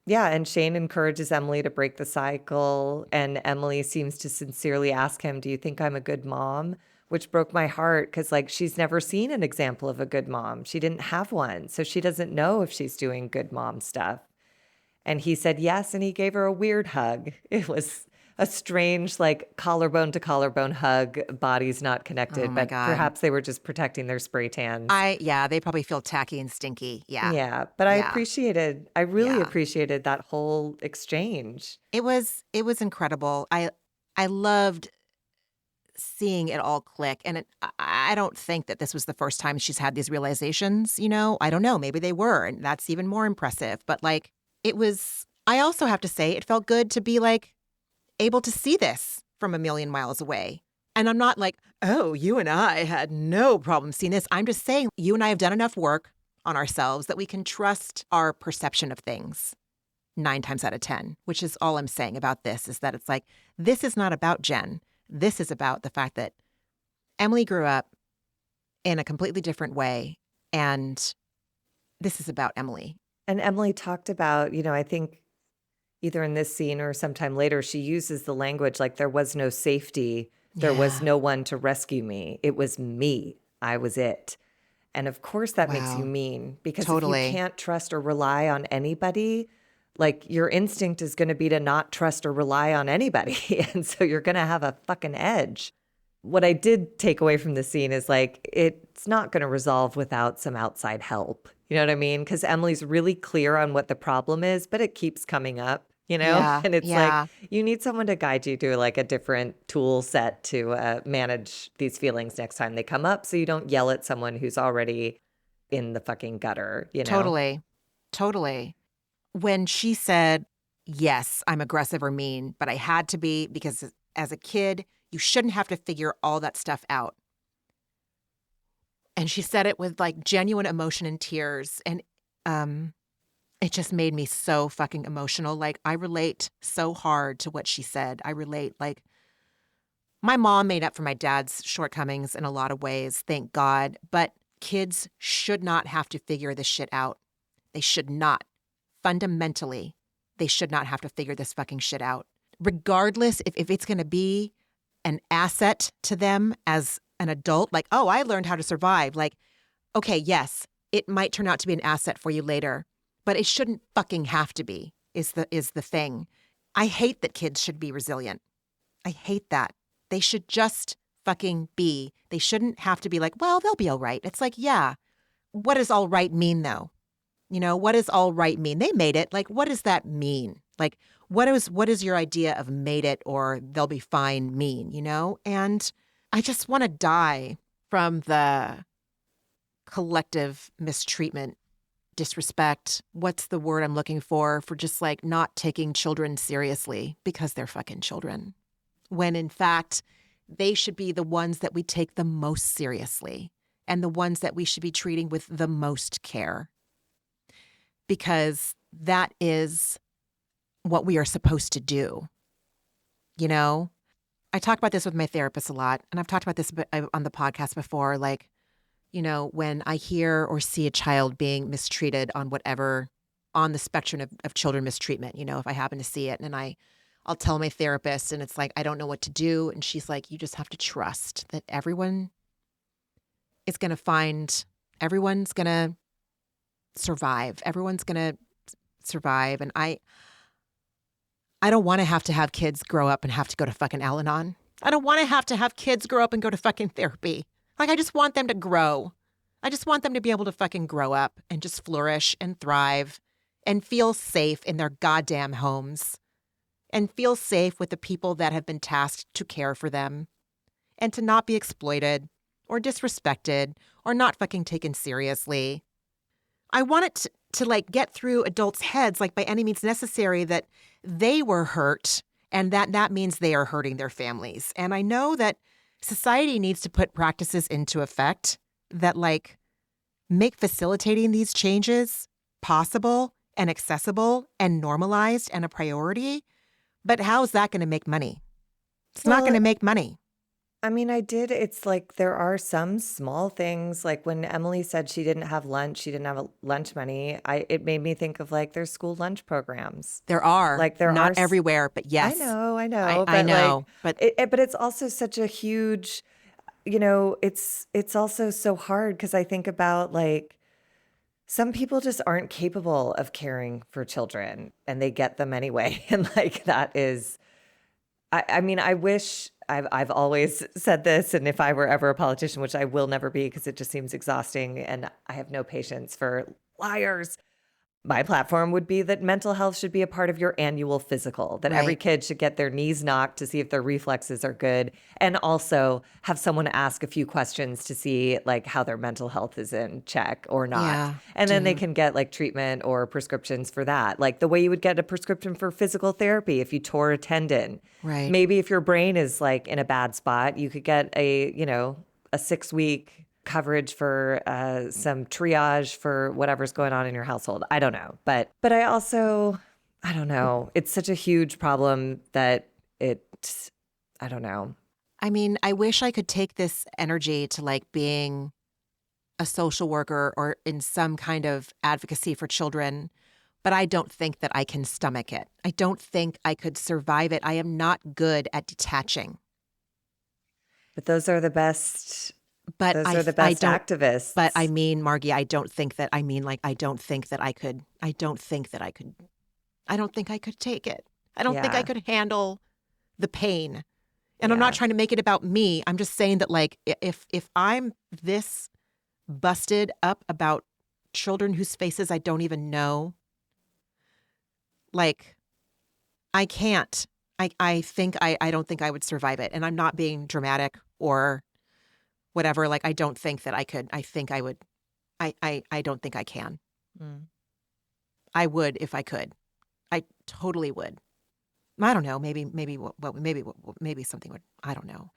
and Shane encourages Emily to break the cycle. And Emily seems to sincerely ask him, do you think I'm a good mom? which broke my heart because like she's never seen an example of a good mom. She didn't have one. So she doesn't know if she's doing good mom stuff. And he said yes, and he gave her a weird hug. It was a strange, like collarbone to collarbone hug, bodies not connected, Oh my but God. perhaps they were just protecting their spray tans. They probably feel tacky and stinky. Yeah. Yeah, but I really Yeah. appreciated that whole exchange. It was incredible. I loved seeing it all click. And I don't think that this was the first time she's had these realizations, you know? I don't know. Maybe they were, and that's even more impressive. But like, I also have to say, it felt good to be like able to see this from a million miles away. And I'm not like, oh, you and I had no problem seeing this. I'm just saying, you and I have done enough work on ourselves that we can trust our perception of things 9 times out of 10, which is all I'm saying about this, is that it's like, this is not about Jen. This is about the fact that Emily grew up in a completely different way, and this is about Emily. And Emily talked about, I think either in this scene or sometime later, she uses the language like there was no safety. There was no one to rescue me. It was me. I was it. And of course that makes you mean, because if you can't trust or rely on anybody, like your instinct is going to be to not trust or rely on anybody. And so you're going to have a fucking edge. What I did take away from the scene is like, it's not going to resolve without some outside help. You know what I mean? Because Emily's really clear on what the problem is, but it keeps coming up, Yeah, and it's yeah. like, you need someone to guide you to like a different tool set to manage these feelings next time they come up, so you don't yell at someone who's already in the fucking gutter, Totally. When she said, yes, I'm aggressive or mean, but I had to be because as a kid, you shouldn't have to figure all that stuff out. And she said it with like genuine emotion and tears. And it just made me so fucking emotional. Like, I relate so hard to what she said. I relate. Like, my mom made up for my dad's shortcomings in a lot of ways, thank God. But kids should not have to figure this shit out. They should not. Fundamentally, they should not have to figure this fucking shit out. Regardless if it's going to be an asset to them as an adult, like, oh, I learned how to survive. Like, okay, yes, it might turn out to be an asset for you later, but it shouldn't fucking have to be, is the thing. I hate that kids should be resilient. I hate that. They should just fucking be. They shouldn't have to be like, well, they'll be all right. It's like, yeah, what does all right mean though? What does all right mean? They made it. Like, what does that mean? Like, what is your idea of made it or they'll be fine mean, And I just want to die from the collective mistreatment, disrespect. What's the word I'm looking for just like not taking children seriously because they're fucking children. When in fact, they should be the ones that we take the most seriously and the ones that we should be treating with the most care. Because that is what we are supposed to do. I talk about this with my therapist a lot, and I've talked about this on the podcast before. Like, when I hear or see a child being mistreated on the spectrum of children mistreatment, if I happen to see it, and I'll tell my therapist, and it's like, I don't know what to do. And she's like, you just have to trust that everyone's going to survive. Everyone's going to survive. And I don't want to have kids grow up and have to go to fucking Al-Anon. I don't want to have kids grow up and go to fucking therapy. Like, I just want them to grow. I just want them to be able to fucking grow up and just flourish and thrive and feel safe in their goddamn homes and feel safe with the people that have been tasked to care for them and to not be exploited or disrespected or not fucking taken seriously. I want it to like get through adults' heads, like by any means necessary, that they were hurt and that means they are hurting their families. And I know that society needs to put practices into effect that like make facilitating these changes possible and accessible and normalized and a priority. But how is that going to make money? It's not going to make money. I mean, it's like there are some small things, like when Emily said she didn't have lunch, she didn't have lunch money. It made me think of like their school lunch programs. There are. Like there not are everywhere, but yes. I know. I know. But it's also such a huge, it's also so hard because I think about like some people just aren't capable of caring for children and they get them anyway. And like that is, I mean, I wish I've always said this, and if I were ever a politician, which I will never be because it just seems exhausting and I have no patience for liars. My platform would be that mental health should be a part of your annual physical, that every Right. kid should get their knees knocked to see if their reflexes are good, and also have someone ask a few questions to see like how their mental health is in check or not. Yeah, And then they dude. can get like treatment or prescriptions for that. Like the way you would get a prescription for physical therapy if you tore a tendon. Right. Maybe if your brain is like in a bad spot, you could get a 6-week coverage for some triage for whatever's going on in your household. I don't know. But I don't know. It's such a huge problem that I don't know. I mean, I wish I could take this energy to like being a social worker or in some kind of advocacy for children, but I don't think that I can stomach it. I don't think I could survive it. I am not good at detaching. But those are the best. But Those I are the I best don't activists. but I mean, Margie, I don't think that I mean like I don't think that I could I don't think that I could I don't think I could take it. I don't think I Yeah. could handle the pain. And I'm Yeah. not trying to make it about me. I'm just saying that like if I'm this busted up about children whose faces I don't even know, like I can't. I don't think I would survive it. And I'm not being dramatic or whatever. Like I don't think that I could. I think I would. I don't think I can. Mm. I would if I could. I totally would. I don't know. Maybe something would. I don't know.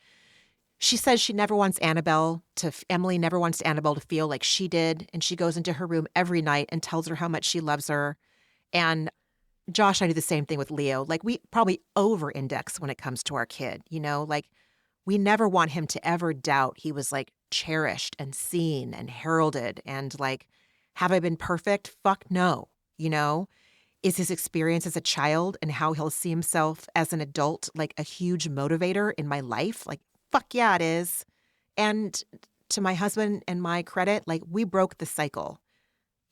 She says she never wants Emily never wants Annabelle to feel like she did. And she goes into her room every night and tells her how much she loves her. And Josh, I do the same thing with Leo. Like we probably over-index when it comes to our kid, like we never want him to ever doubt he was like cherished and seen and heralded. And like, have I been perfect? Fuck no. Is his experience as a child and how he'll see himself as an adult like a huge motivator in my life? Like, fuck yeah, it is. And to my husband and my credit, like we broke the cycle,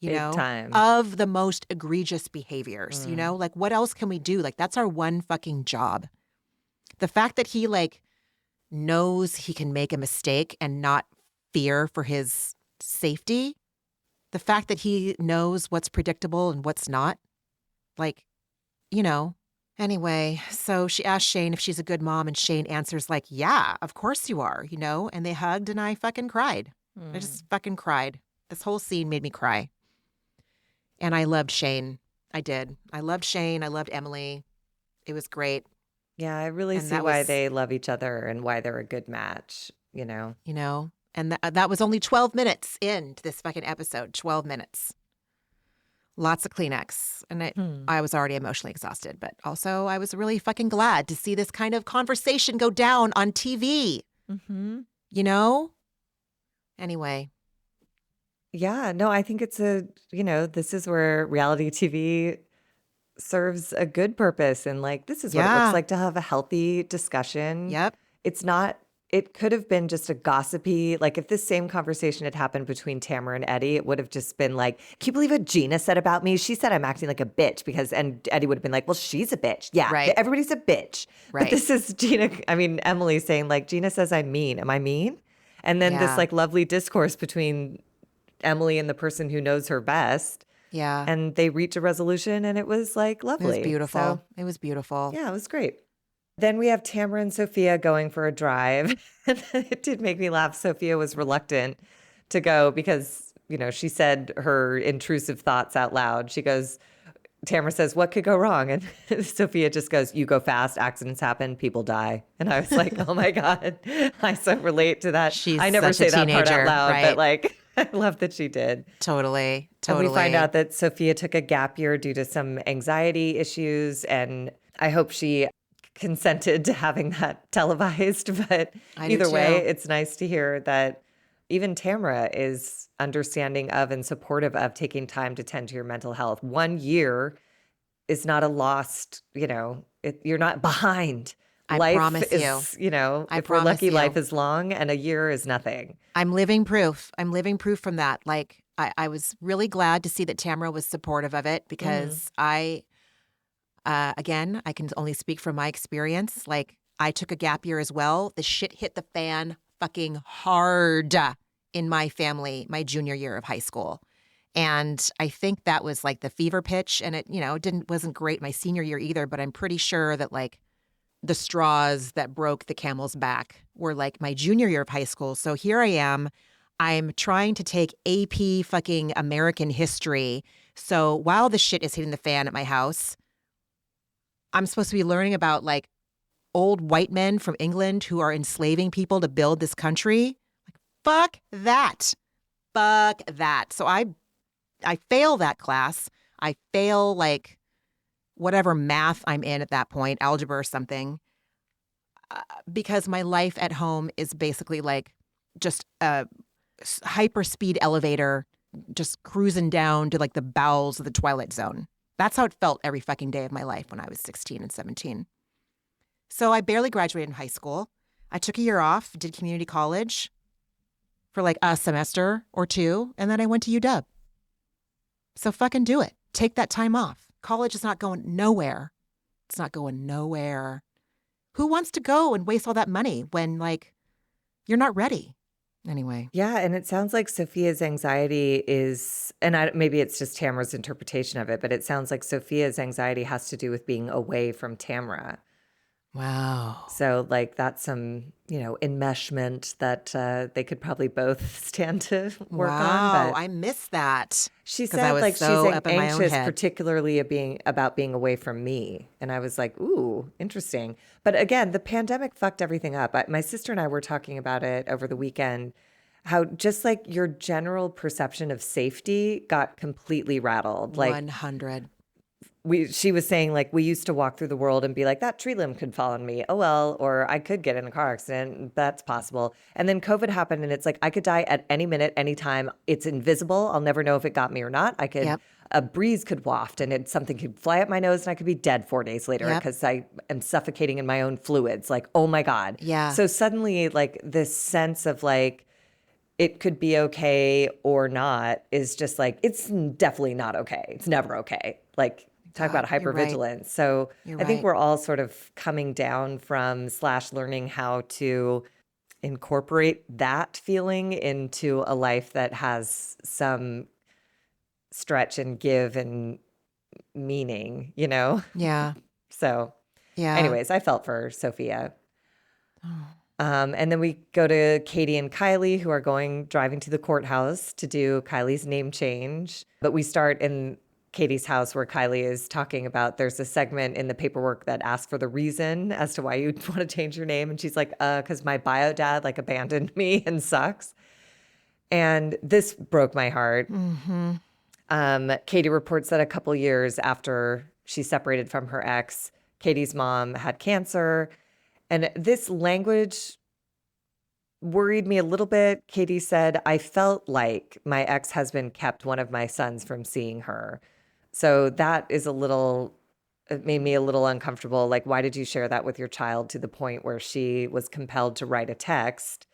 Big time. of the most egregious behaviors, Mm. like what else can we do? Like that's our one fucking job. The fact that he like knows he can make a mistake and not fear for his safety, the fact that he knows what's predictable and what's not, like, Anyway, so she asked Shane if she's a good mom, and Shane answers like, yeah, of course you are, and they hugged and I fucking cried. I just fucking cried. This whole scene made me cry. And I loved Shane. I did. I loved Shane. I loved Emily. It was great. Yeah, I really And see that why was, they love each other and why they're a good match, and that was only 12 minutes into this fucking episode. 12 minutes. Lots of Kleenex. And I was already emotionally exhausted, but also I was really fucking glad to see this kind of conversation go down on TV. Mm-hmm. Anyway. Yeah, no, I think it's this is where reality TV serves a good purpose. And like, this is what it Yeah. looks like to have a healthy discussion. Yep. It could have been just a gossipy, like if this same conversation had happened between Tamra and Eddie, it would have just been like, can you believe what Gina said about me? She said I'm acting like a bitch and Eddie would have been like, well, she's a bitch. Yeah, Right. everybody's a bitch. Right. But this is Emily saying like, Gina says I'm mean. Am I mean? And then Yeah. this like lovely discourse between Emily and the person who knows her best. Yeah. And they reach a resolution and it was like lovely. It was beautiful. So, It was beautiful. yeah, it was great. Then we have Tamra and Sophia going for a drive. And it did make me laugh. Sophia was reluctant to go because, she said her intrusive thoughts out loud. She goes, Tamra says, what could go wrong? And Sophia just goes, you go fast, accidents happen, people die. And I was like, oh my God, I so relate to that. She's I never such a say that part out teenager, loud, right? but like, I love that she did. Totally. And we find out that Sophia took a gap year due to some anxiety issues. And I hope she consented to having that televised. But I do either way, too. it's nice to hear that even Tamra is understanding of and supportive of taking time to tend to your mental health. 1 year is not a lost, you're not behind I life promise is, I if we're lucky, promise life you. is long and a year is nothing. I'm living proof. I'm living proof from that. Like, I was really glad to see that Tamra was supportive of it because again, I can only speak from my experience. Like, I took a gap year as well. The shit hit the fan fucking hard in my family my junior year of high school. And I think that was like the fever pitch. And it, wasn't great my senior year either, but I'm pretty sure that like the straws that broke the camel's back were like my junior year of high school. So here I am. I'm trying to take AP fucking American history. So while the shit is hitting the fan at my house, I'm supposed to be learning about like old white men from England who are enslaving people to build this country. Like, fuck that. Fuck that. So I fail that class. I fail like whatever math I'm in at that point, algebra or something, because my life at home is basically like just a hyper speed elevator, just cruising down to like the bowels of the Twilight Zone. That's how it felt every fucking day of my life when I was 16 and 17. So I barely graduated in high school. I took a year off, did community college for like a semester or two, and then I went to UW. So fucking do it. Take that time off. College is not going nowhere. It's not going nowhere. Who wants to go and waste all that money when like you're not ready? Anyway. Yeah, and it sounds like Sophia's anxiety is, and maybe it's just Tamra's interpretation of it, but it sounds like Sophia's anxiety has to do with being away from Tamra. Wow. So like that's some, enmeshment that they could probably both stand to work on. Wow, But I miss that. she 'Cause I said was like so she's up in my own anxious, head. particularly about being away from me. And I was like, ooh, interesting. But again, the pandemic fucked everything up. My sister and I were talking about it over the weekend, how just like your general perception of safety got completely rattled. Like 100. she was saying like we used to walk through the world and be like that tree limb could fall on me. Oh well, or I could get in a car accident. That's possible. And then COVID happened and it's like I could die at any minute, any time. It's invisible. I'll never know if it got me or not. Yep. A breeze could waft and something could fly up my nose and I could be dead 4 days later Yep. because I am suffocating in my own fluids. Like, oh my God. Yeah. So suddenly like this sense of like it could be okay or not is just like, it's definitely not okay. It's never okay. Like, talk about you're right. hypervigilance. So You're I think right. we're all sort of coming down from / learning how to incorporate that feeling into a life that has some stretch and give and meaning, Yeah. So Yeah. anyways, I felt for Sophia. And then we go to Katie and Kylie, who are driving to the courthouse to do Kylie's name change. But we start in Katie's house where Kylie is talking about there's a segment in the paperwork that asks for the reason as to why you want to change your name. And she's like, because my bio dad like abandoned me and sucks. And this broke my heart. Mm-hmm. Katie reports that a couple years after she separated from her ex, Katie's mom had cancer. And this language worried me a little bit. Katie said, I felt like my ex-husband kept one of my sons from seeing her. So that is it made me a little uncomfortable. Like, why did you share that with your child to the point where she was compelled to write a text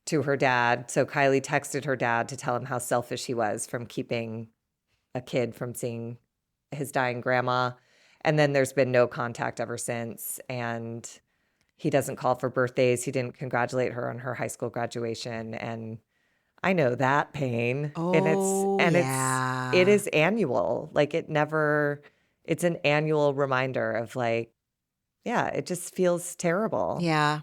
to her dad? So Kylie texted her dad to tell him how selfish he was from keeping a kid from seeing his dying grandma. And then there's been no contact ever since. And he doesn't call for birthdays. He didn't congratulate her on her high school graduation. And I know that pain. Oh, It is annual. Like it's an annual reminder of like, yeah, it just feels terrible. Yeah.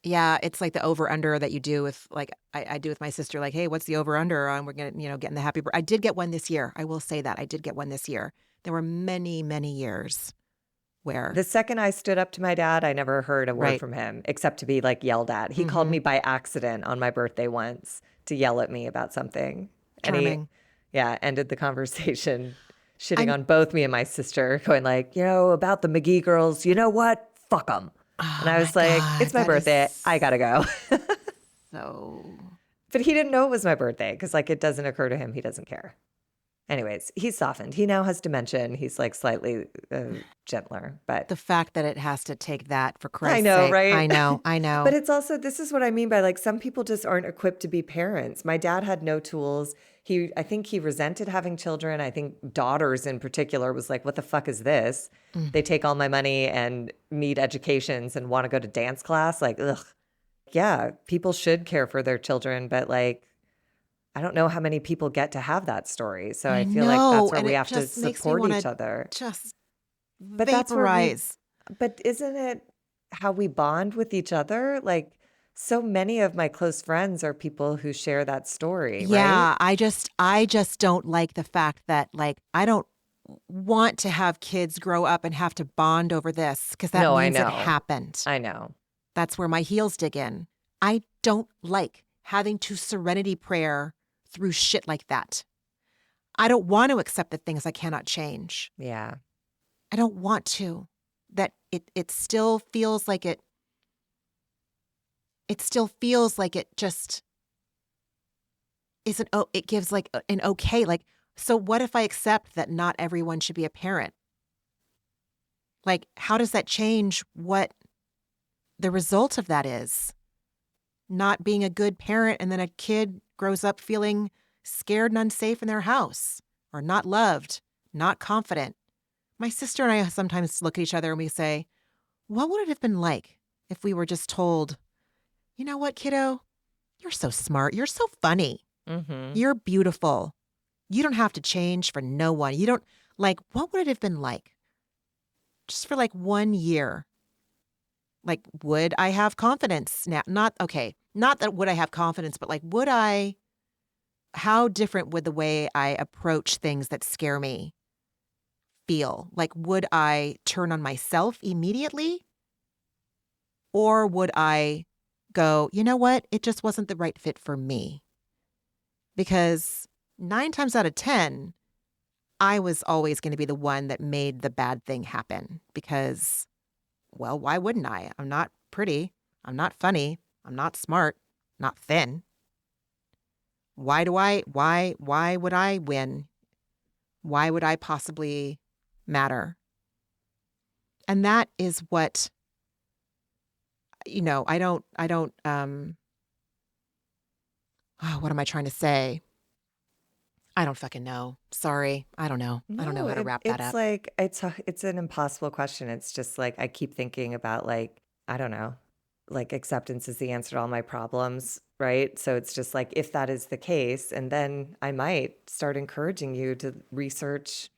Yeah. It's like the over under that you do with like, I do with my sister, like, hey, what's the over under on we're going to, get in the happy. I did get one this year. I will say that I did get one this year. There were many, many years where the second I stood up to my dad, I never heard a word Right. from him except to be like yelled at. He called me by accident on my birthday once to yell at me about something. Charming. And he, ended the conversation shitting on both me and my sister, going like, about the McGee girls, you know what? Fuck them. And I was like, God, it's my that birthday. is I gotta go. so But he didn't know it was my birthday because like it doesn't occur to him. He doesn't care. Anyways, he's softened. He now has dementia and he's like slightly gentler. But The fact that it has to take that, for I Christ's know, sake. right? I know. But it's also, this is what I mean by like some people just aren't equipped to be parents. My dad had no tools. I think he resented having children. I think daughters in particular was like, what the fuck is this? They take all my money and need educations and want to go to dance class. Like, ugh. Yeah, people should care for their children, but like, I don't know how many people get to have that story. So I feel like that's where and we it have to just makes me support wanna each other. just But that's where vaporize. but isn't it how we bond with each other? Like so many of my close friends are people who share that story, right? Yeah, I just don't like the fact that, like, I don't want to have kids grow up and have to bond over this, because that No, I means it know. happened. I know. That's where my heels dig in. I don't like having to serenity prayer through shit like that. I don't want to accept the things I cannot change. Yeah. I don't want to. That it still feels like it still feels like it just isn't, it gives like an okay. Like, so what if I accept that not everyone should be a parent? Like, how does that change what the result of that is? Not being a good parent, and then a kid grows up feeling scared and unsafe in their house, or not loved, not confident. My sister and I sometimes look at each other and we say, what would it have been like if we were just told, you know what, kiddo? You're so smart. You're so funny. Mm-hmm. You're beautiful. You don't have to change for no one. You don't, like, what would it have been like? Just for like 1 year. Like, would I have confidence now? Not that would I have confidence, but like, how different would the way I approach things that scare me feel? Like, would I turn on myself immediately? Or would I go, you know what? It just wasn't the right fit for me. Because 9 times out of 10, I was always going to be the one that made the bad thing happen. Because, well, why wouldn't I? I'm not pretty. I'm not funny. I'm not smart. Not thin. Why would I win? Why would I possibly matter? And that is what, I don't, what am I trying to say? I don't fucking know. Sorry. I don't know. I don't know how to wrap that It's up. like, it's an impossible question. It's just like, I keep thinking about like, I don't know, like acceptance is the answer to all my problems, right? So it's just like, if that is the case, and then I might start encouraging you to research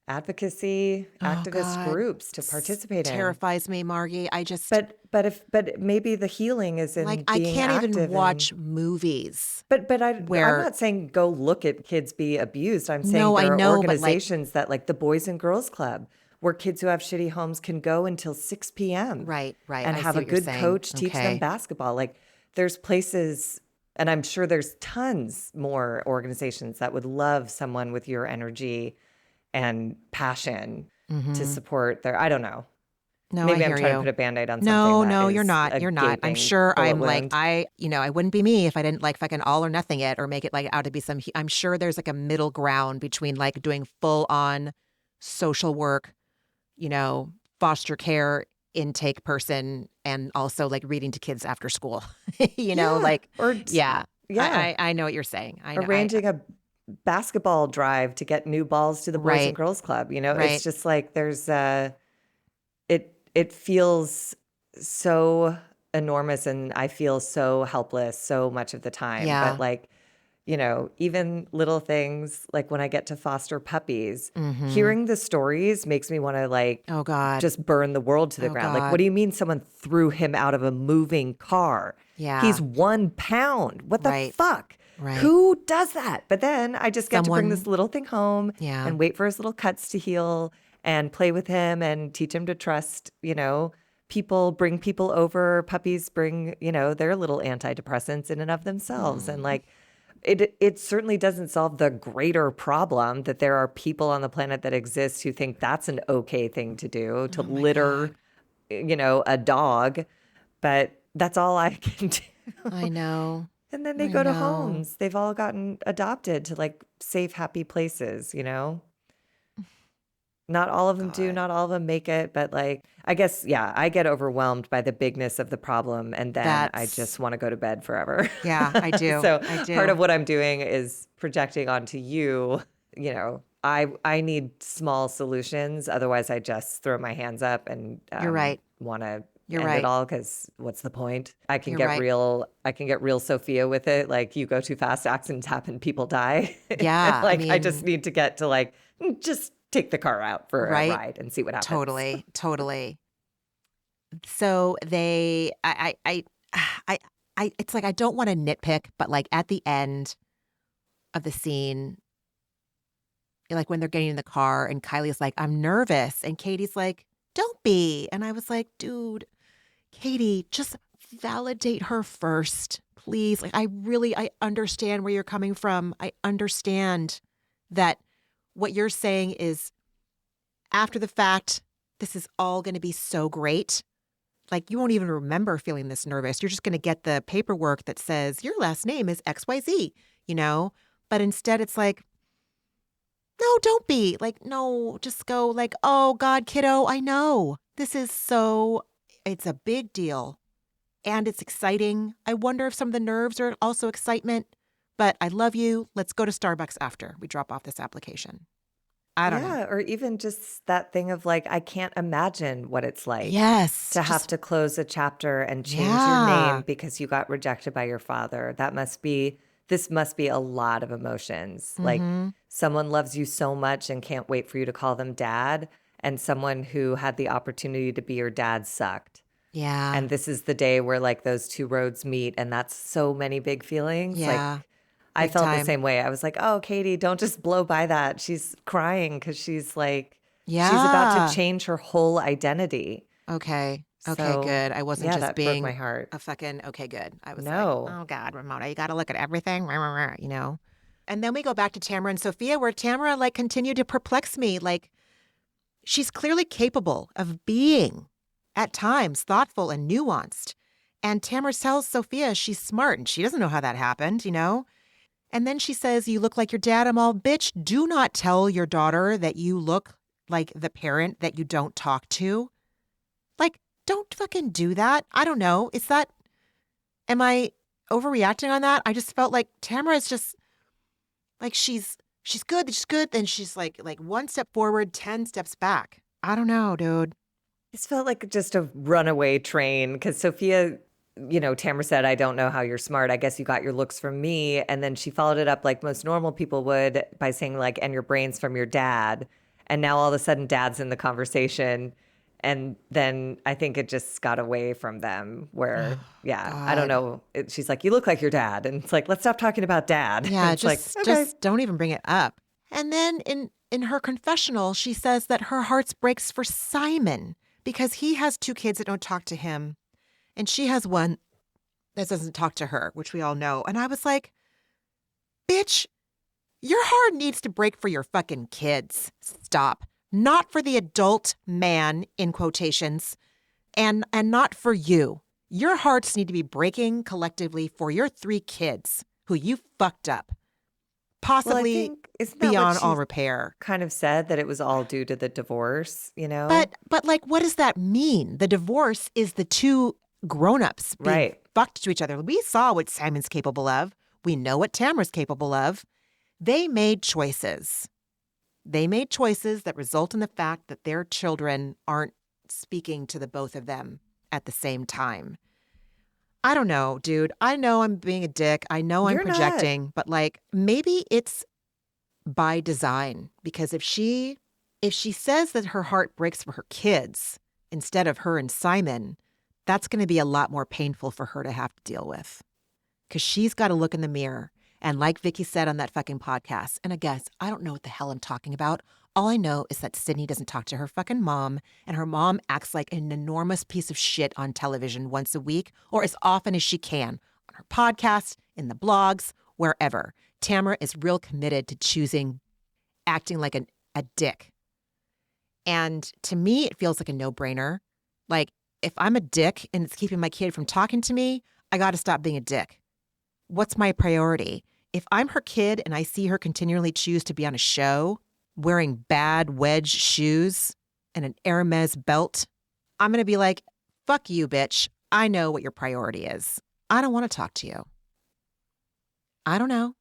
advocacy, Oh, activist God. groups to participate in. Terrifies me, Margee. I just, But maybe the healing is in like, I being can't even active watch movies. I'm where not saying go look at kids be abused. I'm saying No, I there are know, but, like- organizations that like the Boys and Girls Club where kids who have shitty homes can go until 6 p.m. Right. and I have see a what you're good saying. coach teach them Okay. basketball. Like there's places, and I'm sure there's tons more organizations that would love someone with your energy and passion to support their, I don't know. No, Maybe I I'm hear trying you. to put a Band-Aid on No, something that no, is you're not. a You're not. I'm gaping sure bullet I'm like, wound. I wouldn't be me if I didn't like fucking all or nothing it or make it like out to be some, I'm sure there's like a middle ground between like doing full on social work, foster care intake person, and also like reading to kids after school, like, yeah, Yeah. I know what you're saying. I know. Arranging a basketball drive to get new balls to the Boys Right. and Girls Club. It's Right. just like there's it feels so enormous, and I feel so helpless so much of the time. Yeah. But like, even little things like when I get to foster puppies, hearing the stories makes me want to like, Oh, God. just burn the world to the Oh, ground. Like, God. what do you mean someone threw him out of a moving car? Yeah. He's 1 pound. What the Right. fuck? Right. Who does that? But then I just get to bring Someone- this little thing home Yeah. and wait for his little cuts to heal and play with him and teach him to trust, people, bring people over. Puppies bring, their little antidepressants in and of themselves. And like, it certainly doesn't solve the greater problem that there are people on the planet that exist who think that's an okay thing to do, to litter, a dog. But that's all I can do. I know. And then they I go to know. homes. They've all gotten adopted to like safe, happy places, you know? Not all of them do, God. not all of them make it, but like, I guess, yeah, I get overwhelmed by the bigness of the problem and then I just That's, want to go to bed forever. yeah, I do. So I part of do. what I'm doing is projecting onto you, you know, I need small solutions. Otherwise, I just throw my hands up and You're right. want to You're end it right. all because what's the point? You're right. I can get real Sophia with it. Like you go too fast, accidents happen, people die. Yeah. I Like I just mean, need to get to like just take the car out for a right? ride and see what happens. Totally. Totally. So I, it's like I don't want to nitpick, but like at the end of the scene, like when they're getting in the car and Kylie's like, I'm nervous. And Katie's like, don't be. And I was like, dude, Katie, just validate her first, please. Like, I understand where you're coming from. I understand that what you're saying is after the fact, this is all going to be so great. Like, you won't even remember feeling this nervous. You're just going to get the paperwork that says your last name is XYZ, you know? But instead, it's like, no, don't be. Like, no, just go like, oh, God, kiddo, I know. It's a big deal. And it's exciting. I wonder if some of the nerves are also excitement. But I love you. Let's go to Starbucks after we drop off this application. I don't know. Yeah, or even just that thing of like, I can't imagine what it's like Yes. to have Just, to close a chapter and change your name yeah. because you got rejected by your father. This must be a lot of emotions. Like Mm-hmm. someone loves you so much and can't wait for you to call them dad, and someone who had the opportunity to be your dad sucked. Yeah. And this is the day where like those two roads meet, and that's so many big feelings. Yeah. Like I Big felt the time. same way. I was like, "Oh, Katie, don't just blow by that." She's crying because she's about to Yeah. change her whole identity. Okay. Okay, So, good. I wasn't yeah, just that broke my being heart. a fucking, okay, good. I was like, No. oh God, Ramona, you got to look at everything, rah, rah, rah, you know? And then we go back to Tamra and Sophia, where Tamra like continued to perplex me. Like, she's clearly capable of being at times thoughtful and nuanced. And Tamra tells Sophia she's smart and she doesn't know how that happened, you know? And then she says, you look like your dad. I'm all, bitch, do not tell your daughter that you look like the parent that you don't talk to. Like, don't fucking do that. I don't know. Am I overreacting on that? I just felt like Tamara is just like she's good. Then she's like one step forward, 10 steps back. I don't know, dude. This felt like just a runaway train because Sophia, Tamara said, I don't know how you're smart. I guess you got your looks from me. And then she followed it up like most normal people would by saying, like, and your brains from your dad. And now all of a sudden, dad's in the conversation. And then I think it just got away from them where, Oh, yeah, I don't God. know. She's like, you look like your dad. And it's like, let's stop talking about dad. And Yeah, it's like, just okay. don't even bring it up. And then in her confessional, she says that her heart breaks for Simon because he has two kids that don't talk to him. And she has one that doesn't talk to her, which we all know. And I was like, bitch, your heart needs to break for your fucking kids. Stop. Not for the adult man, in quotations, and not for you. Your hearts need to be breaking collectively for your three kids who you fucked up. Well, I Possibly think, isn't that what beyond all she repair. kind of said, that it was all due to the divorce, you know? But like, what does that mean? The divorce is the two grown-ups being Right. fucked to each other. We saw what Simon's capable of. We know what Tamara's capable of. They made choices. They made choices that result in the fact that their children aren't speaking to the both of them at the same time. I don't know, dude. I know I'm being a dick. I know I'm You're not. projecting, but like maybe it's by design, because if she says that her heart breaks for her kids instead of her and Simon, that's going to be a lot more painful for her to have to deal with. Because she's got to look in the mirror. And like Vicky said on that fucking podcast, and I guess I don't know what the hell I'm talking about. All I know is that Sydney doesn't talk to her fucking mom, and her mom acts like an enormous piece of shit on television once a week, or as often as she can, on her podcast, in the blogs, wherever. Tamra is real committed to choosing acting like a dick. And to me, it feels like a no-brainer. Like, if I'm a dick and it's keeping my kid from talking to me, I got to stop being a dick. what's my priority? If I'm her kid and I see her continually choose to be on a show, wearing bad wedge shoes and an Hermes belt, I'm going to be like, fuck you, bitch. I know what your priority is. I don't want to talk to you. I don't know.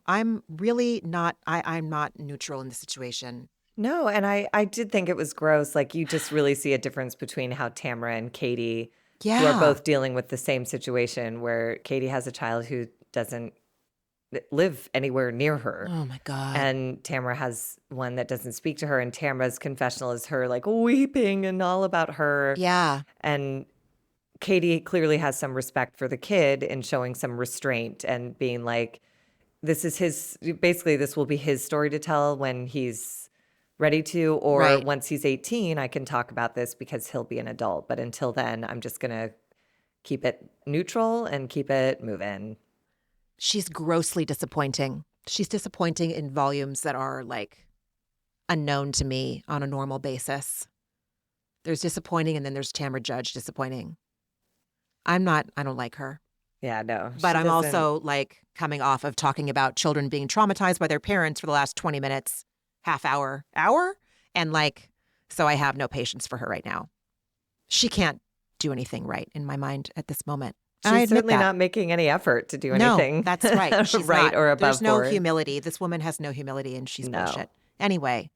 I'm really not, I'm not neutral in the situation. No, and I did think it was gross. Like, you just really see a difference between how Tamra and Katie, who are both dealing with the same situation, where Katie has a child who doesn't live anywhere near her. Oh my God. And Tamra has one that doesn't speak to her. And Tamra's confessional is her like weeping and all about her. Yeah. And Katie clearly has some respect for the kid and showing some restraint and being like, this will be his story to tell when he's ready to, or once he's 18, I can talk about this because he'll be an adult. But until then, I'm just going to keep it neutral and keep it moving. She's grossly disappointing. She's disappointing in volumes that are like unknown to me on a normal basis. There's disappointing, and then there's Tamra Judge disappointing. I don't like her. Yeah, no. But I'm also like coming off of talking about children being traumatized by their parents for the last 20 minutes, half hour. And like, so I have no patience for her right now. She can't do anything right in my mind at this moment. She's certainly not making any effort to do anything. No, that's right. She's right not. Or above There's no board. humility. This woman has no humility, and she's bullshit. Anyway.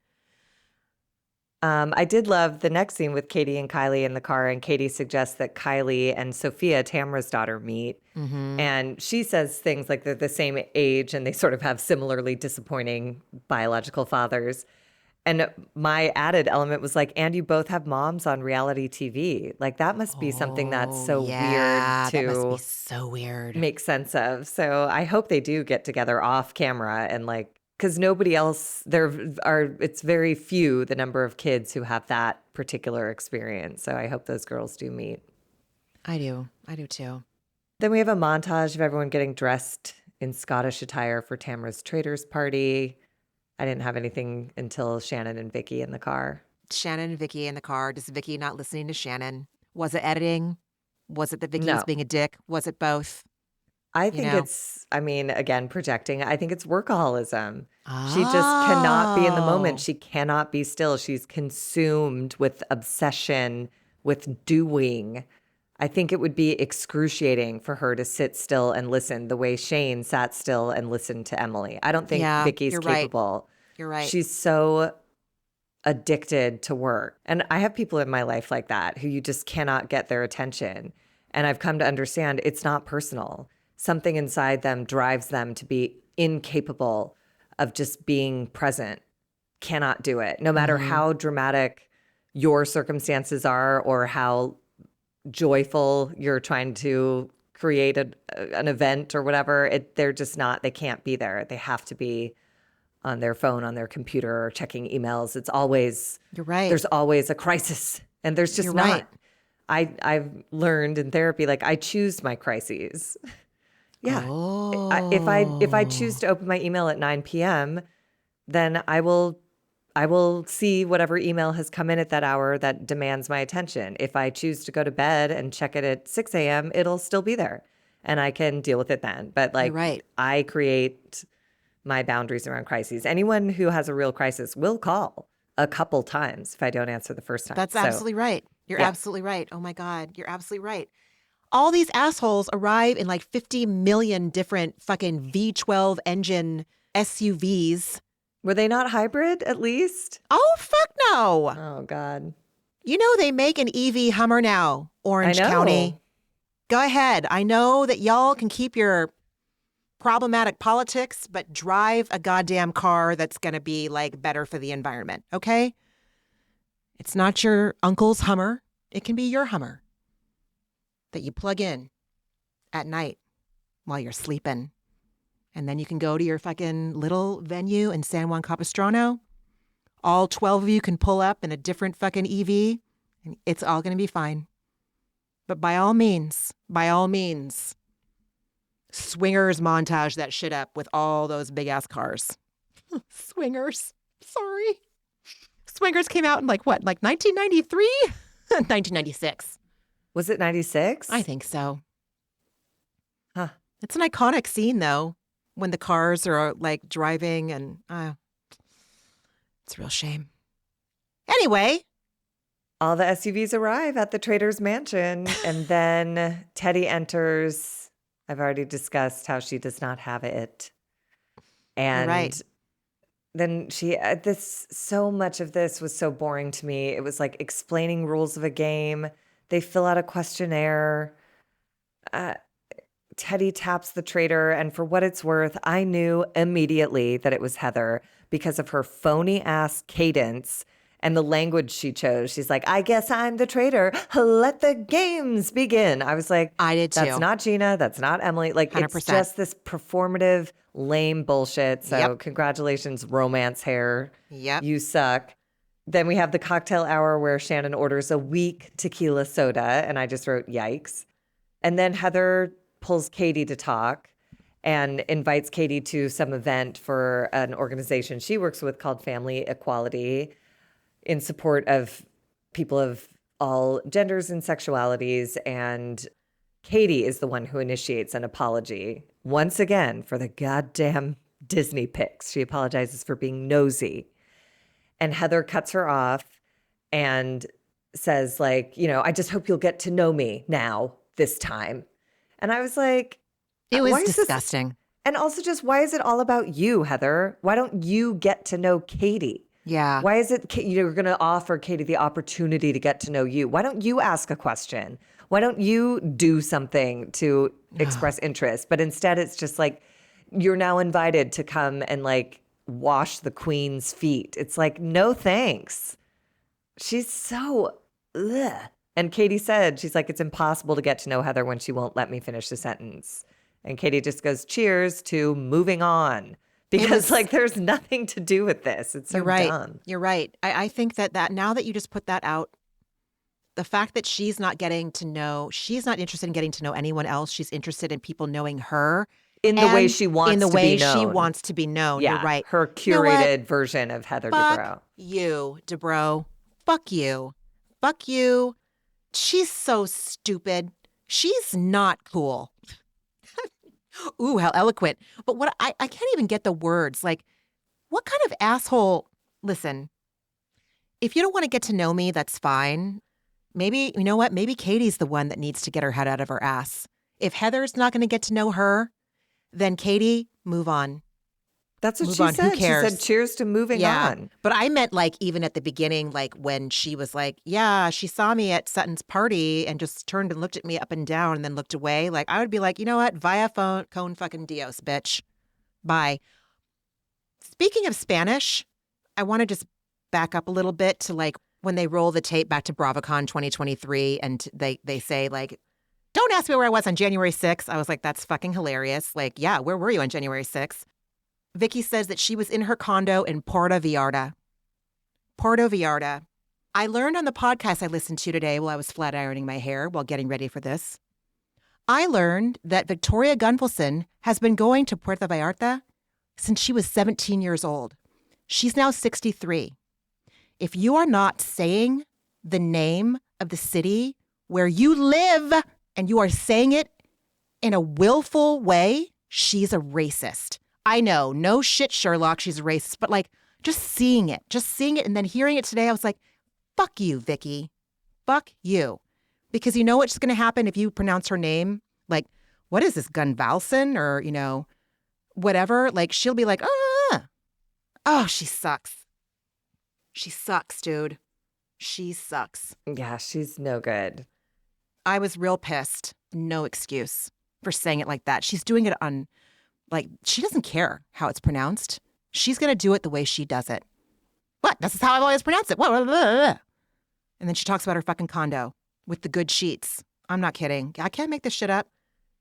I did love the next scene with Katie and Kylie in the car, and Katie suggests that Kylie and Sophia, Tamra's daughter, meet. Mm-hmm. And she says things like they're the same age and they sort of have similarly disappointing biological fathers. And my added element was like, and you both have moms on reality TV. Like, that must be something that's so weird to that must be so weird. make sense of. So I hope they do get together off camera, and like, because nobody else, it's very few, the number of kids who have that particular experience. So I hope those girls do meet. I do too. Then we have a montage of everyone getting dressed in Scottish attire for Tamra's Traders Party. I didn't have anything until Shannon and Vicky in the car. Shannon and Vicky in the car. Just Vicky not listening to Shannon. Was it editing? Was it that Vicky was being a dick? Was it both? I think it's, again, projecting. I think it's workaholism. She just cannot be in the moment. She cannot be still. She's consumed with obsession, with doing. I think it would be excruciating for her to sit still and listen the way Shane sat still and listened to Emily. I don't think Vicky's capable. You're right. She's so addicted to work. And I have people in my life like that who you just cannot get their attention. And I've come to understand it's not personal. Something inside them drives them to be incapable of just being present, cannot do it. No matter how dramatic your circumstances are or how joyful you're trying to create an event or whatever, they're just not, they can't be there. They have to be on their phone, on their computer, or checking emails. It's always, you're right. There's always a crisis, and there's just not. Right. I've learned in therapy, like, I choose my crises. Yeah. Oh. If I choose to open my email at 9 p.m., then I will see whatever email has come in at that hour that demands my attention. If I choose to go to bed and check it at 6 a.m., it'll still be there, and I can deal with it then. But like, I create my boundaries around crises. Anyone who has a real crisis will call a couple times if I don't answer the first time. That's absolutely right. You're absolutely right. Oh my God, you're absolutely right. All these assholes arrive in like 50 million different fucking V12 engine SUVs. Were they not hybrid at least? Oh, fuck no. Oh, God. You know they make an EV Hummer now, Orange County. Go ahead. I know that y'all can keep your problematic politics, but drive a goddamn car that's going to be like better for the environment, okay? It's not your uncle's Hummer. It can be your Hummer that you plug in at night while you're sleeping. And then you can go to your fucking little venue in San Juan Capistrano. All 12 of you can pull up in a different fucking EV, and it's all going to be fine. But by all means, swingers montage that shit up with all those big-ass cars. Swingers. Sorry. Swingers came out in like what, like 1993? 1996. Was it 96? I think so. Huh. It's an iconic scene, though, when the cars are like driving and it's a real shame. Anyway. All the SUVs arrive at the trader's mansion, and then Teddi enters. I've already discussed how she does not have it. And right. then so much of this was so boring to me. It was like explaining rules of a game. They fill out a questionnaire. Teddi taps the trader, and for what it's worth, I knew immediately that it was Heather because of her phony ass cadence and the language she chose. She's like, I guess I'm the traitor. Let the games begin. I was like, I did too. That's not Gina. That's not Emily. Like, 100%. It's just this performative, lame bullshit. So congratulations, romance hair. Yep. You suck. Then we have the cocktail hour where Shannon orders a weak tequila soda. And I just wrote, yikes. And then Heather pulls Katie to talk and invites Katie to some event for an organization she works with called Family Equality, in support of people of all genders and sexualities. And Katie is the one who initiates an apology once again for the goddamn Disney pics. She apologizes for being nosy. And Heather cuts her off and says, like, I just hope you'll get to know me now, this time. And I was like, it was disgusting. And also just, why is it all about you, Heather? Why don't you get to know Katie? Yeah. Why is it you're going to offer Katie the opportunity to get to know you? Why don't you ask a question? Why don't you do something to express interest? But instead, it's just like, you're now invited to come and like wash the queen's feet. It's like, no thanks. She's so ugh. And Katie said, she's like, it's impossible to get to know Heather when she won't let me finish the sentence. And Katie just goes, cheers to moving on. Because like there's nothing to do with this. It's so dumb. You're right. I think that now that you just put that out, the fact that she's not interested in getting to know anyone else. She's interested in people knowing her. In the way she wants to be known. In the way she wants to be known. Yeah, you're right. Her curated version of Heather Dubrow. You, Dubrow. Fuck you. Fuck you. She's so stupid. She's not cool. Ooh, how eloquent. But what I can't even get the words. Like, what kind of asshole? Listen, if you don't want to get to know me, that's fine. Maybe, you know what? Maybe Katie's the one that needs to get her head out of her ass. If Heather's not going to get to know her, then Katie, move on. That's what she said. Who cares? She said, cheers to moving on. But I meant like even at the beginning, like when she was like, yeah, she saw me at Sutton's party and just turned and looked at me up and down and then looked away. Like I would be like, you know what? Vaya con fucking Dios, bitch. Bye. Speaking of Spanish, I want to just back up a little bit to like when they roll the tape back to BravoCon 2023 and they say like, don't ask me where I was on January 6th. I was like, that's fucking hilarious. Like, yeah, where were you on January 6th? Vicky says that she was in her condo in Puerto Vallarta. Puerto Vallarta. I learned on the podcast I listened to today while I was flat ironing my hair while getting ready for this. I learned that Victoria Gunvalson has been going to Puerto Vallarta since she was 17 years old. She's now 63. If you are not saying the name of the city where you live and you are saying it in a willful way, she's a racist. I know, no shit, Sherlock, she's a racist, but like just seeing it and then hearing it today, I was like, fuck you, Vicky. Fuck you. Because you know what's going to happen if you pronounce her name? Like, what is this, Gunvalson or, whatever? Like, she'll be like, oh, she sucks. She sucks, dude. She sucks. Yeah, she's no good. I was real pissed. No excuse for saying it like that. She's doing it on... Like, she doesn't care how it's pronounced. She's going to do it the way she does it. What? This is how I've always pronounced it. And then she talks about her fucking condo with the good sheets. I'm not kidding. I can't make this shit up.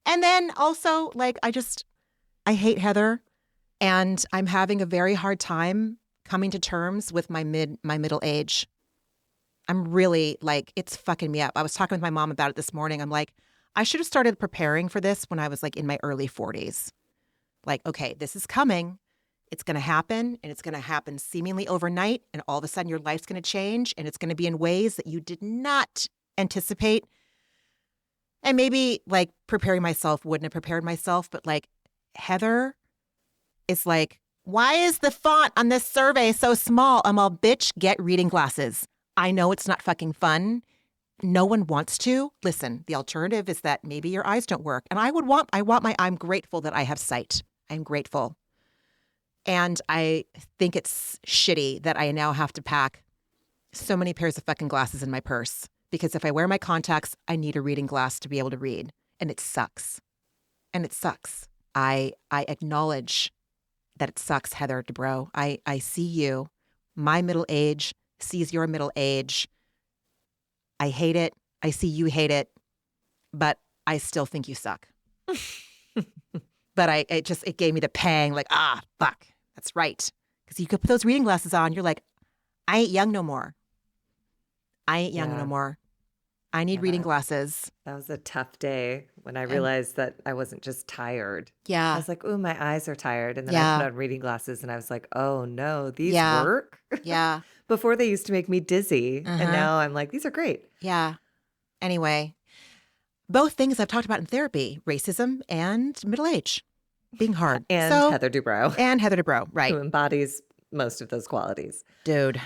And then also, like, I hate Heather. And I'm having a very hard time coming to terms with my middle age. I'm really, like, it's fucking me up. I was talking with my mom about it this morning. I'm like, I should have started preparing for this when I was, like, in my early 40s. Like, okay, this is coming. It's going to happen, and it's going to happen seemingly overnight, and all of a sudden your life's going to change, and it's going to be in ways that you did not anticipate. And maybe like preparing myself wouldn't have prepared myself, but like Heather is like, why is the font on this survey so small? I'm all, bitch, get reading glasses. I know it's not fucking fun. No one wants to. Listen, the alternative is that maybe your eyes don't work. And I'm grateful that I have sight. I'm grateful. And I think it's shitty that I now have to pack so many pairs of fucking glasses in my purse. Because if I wear my contacts, I need a reading glass to be able to read. And it sucks. And it sucks. I acknowledge that it sucks, Heather Dubrow. I see you. My middle age sees your middle age. I hate it. I see you hate it. But I still think you suck. But it gave me the pang, like, fuck, that's right. Because you could put those reading glasses on, you're like, I ain't young no more. I ain't young no more. I need reading glasses. That was a tough day when I realized that I wasn't just tired. Yeah. I was like, ooh, my eyes are tired. And then I put on reading glasses and I was like, oh no, these work? Yeah. Before they used to make me dizzy. And now I'm like, these are great. Yeah. Anyway, both things I've talked about in therapy, racism and middle age being hard. And Heather Dubrow. And Heather Dubrow, right. Who embodies most of those qualities. Dude.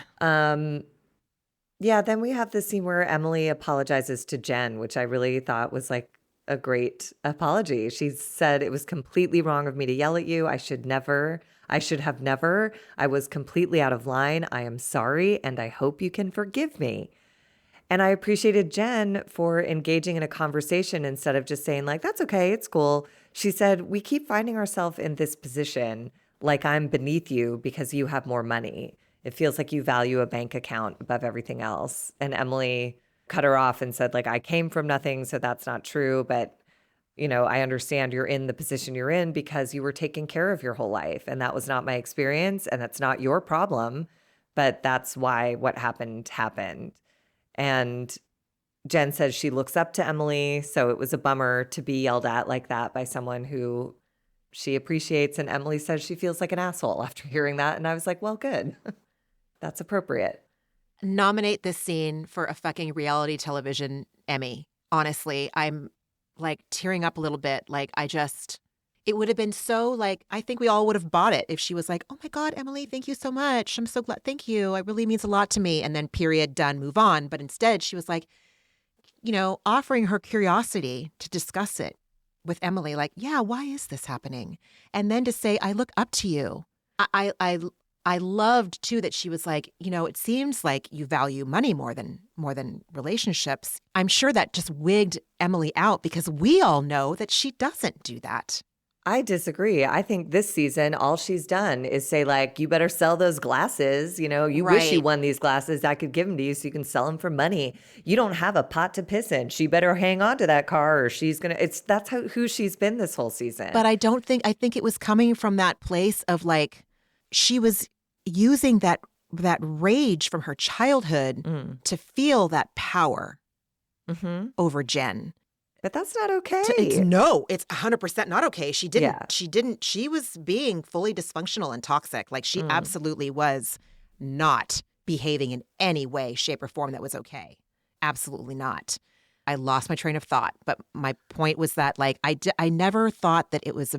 Yeah, then we have the scene where Emily apologizes to Jen, which I really thought was like a great apology. She said, it was completely wrong of me to yell at you. I should have never. I was completely out of line. I am sorry, and I hope you can forgive me. And I appreciated Jen for engaging in a conversation instead of just saying like, that's okay, it's cool. She said, we keep finding ourselves in this position like I'm beneath you because you have more money. It feels like you value a bank account above everything else. And Emily cut her off and said, like, I came from nothing, so that's not true. But, you know, I understand you're in the position you're in because you were taking care of your whole life. And that was not my experience. And that's not your problem. But that's why what happened. And Jen says she looks up to Emily. So it was a bummer to be yelled at like that by someone who she appreciates. And Emily says she feels like an asshole after hearing that. And I was like, well, good. That's appropriate. Nominate this scene for a fucking reality television Emmy. Honestly, I'm like tearing up a little bit. Like it would have been so like, I think we all would have bought it if she was like, oh my God, Emily, thank you so much. I'm so glad. Thank you. It really means a lot to me. And then period, done, move on. But instead she was like, you know, offering her curiosity to discuss it with Emily. Like, yeah, why is this happening? And then to say, I look up to you. I loved too that she was like, you know, it seems like you value money more than relationships. I'm sure that just wigged Emily out because we all know that she doesn't do that. I disagree. I think this season, all she's done is say like, you better sell those glasses. You know, you wish you won these glasses. I could give them to you so you can sell them for money. You don't have a pot to piss in. She better hang on to that car or she's going to, that's who she's been this whole season. But I think it was coming from that place of like, she was using that rage from her childhood to feel that power over Jen. But that's not okay. It's 100% not okay. She was being fully dysfunctional and toxic. Like she absolutely was not behaving in any way, shape, or form that was okay. Absolutely not. I lost my train of thought, but my point was that like I never thought that it was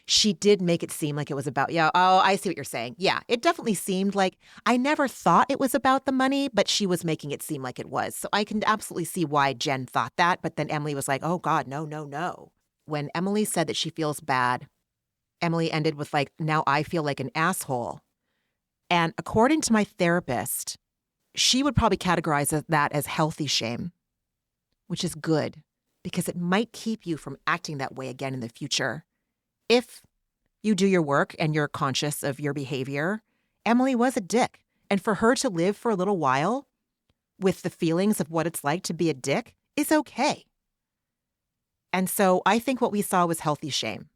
she did make it seem like it was about I see what you're saying. Yeah, it definitely seemed like I never thought it was about the money, but she was making it seem like it was. So I can absolutely see why Jen thought that, but then Emily was like, "Oh God, no." When Emily said that she feels bad, Emily ended with like, "Now I feel like an asshole." And according to my therapist, she would probably categorize that as healthy shame. Which is good because it might keep you from acting that way again in the future. If you do your work and you're conscious of your behavior, Emily was a dick. And for her to live for a little while with the feelings of what it's like to be a dick is okay. And so I think what we saw was healthy shame.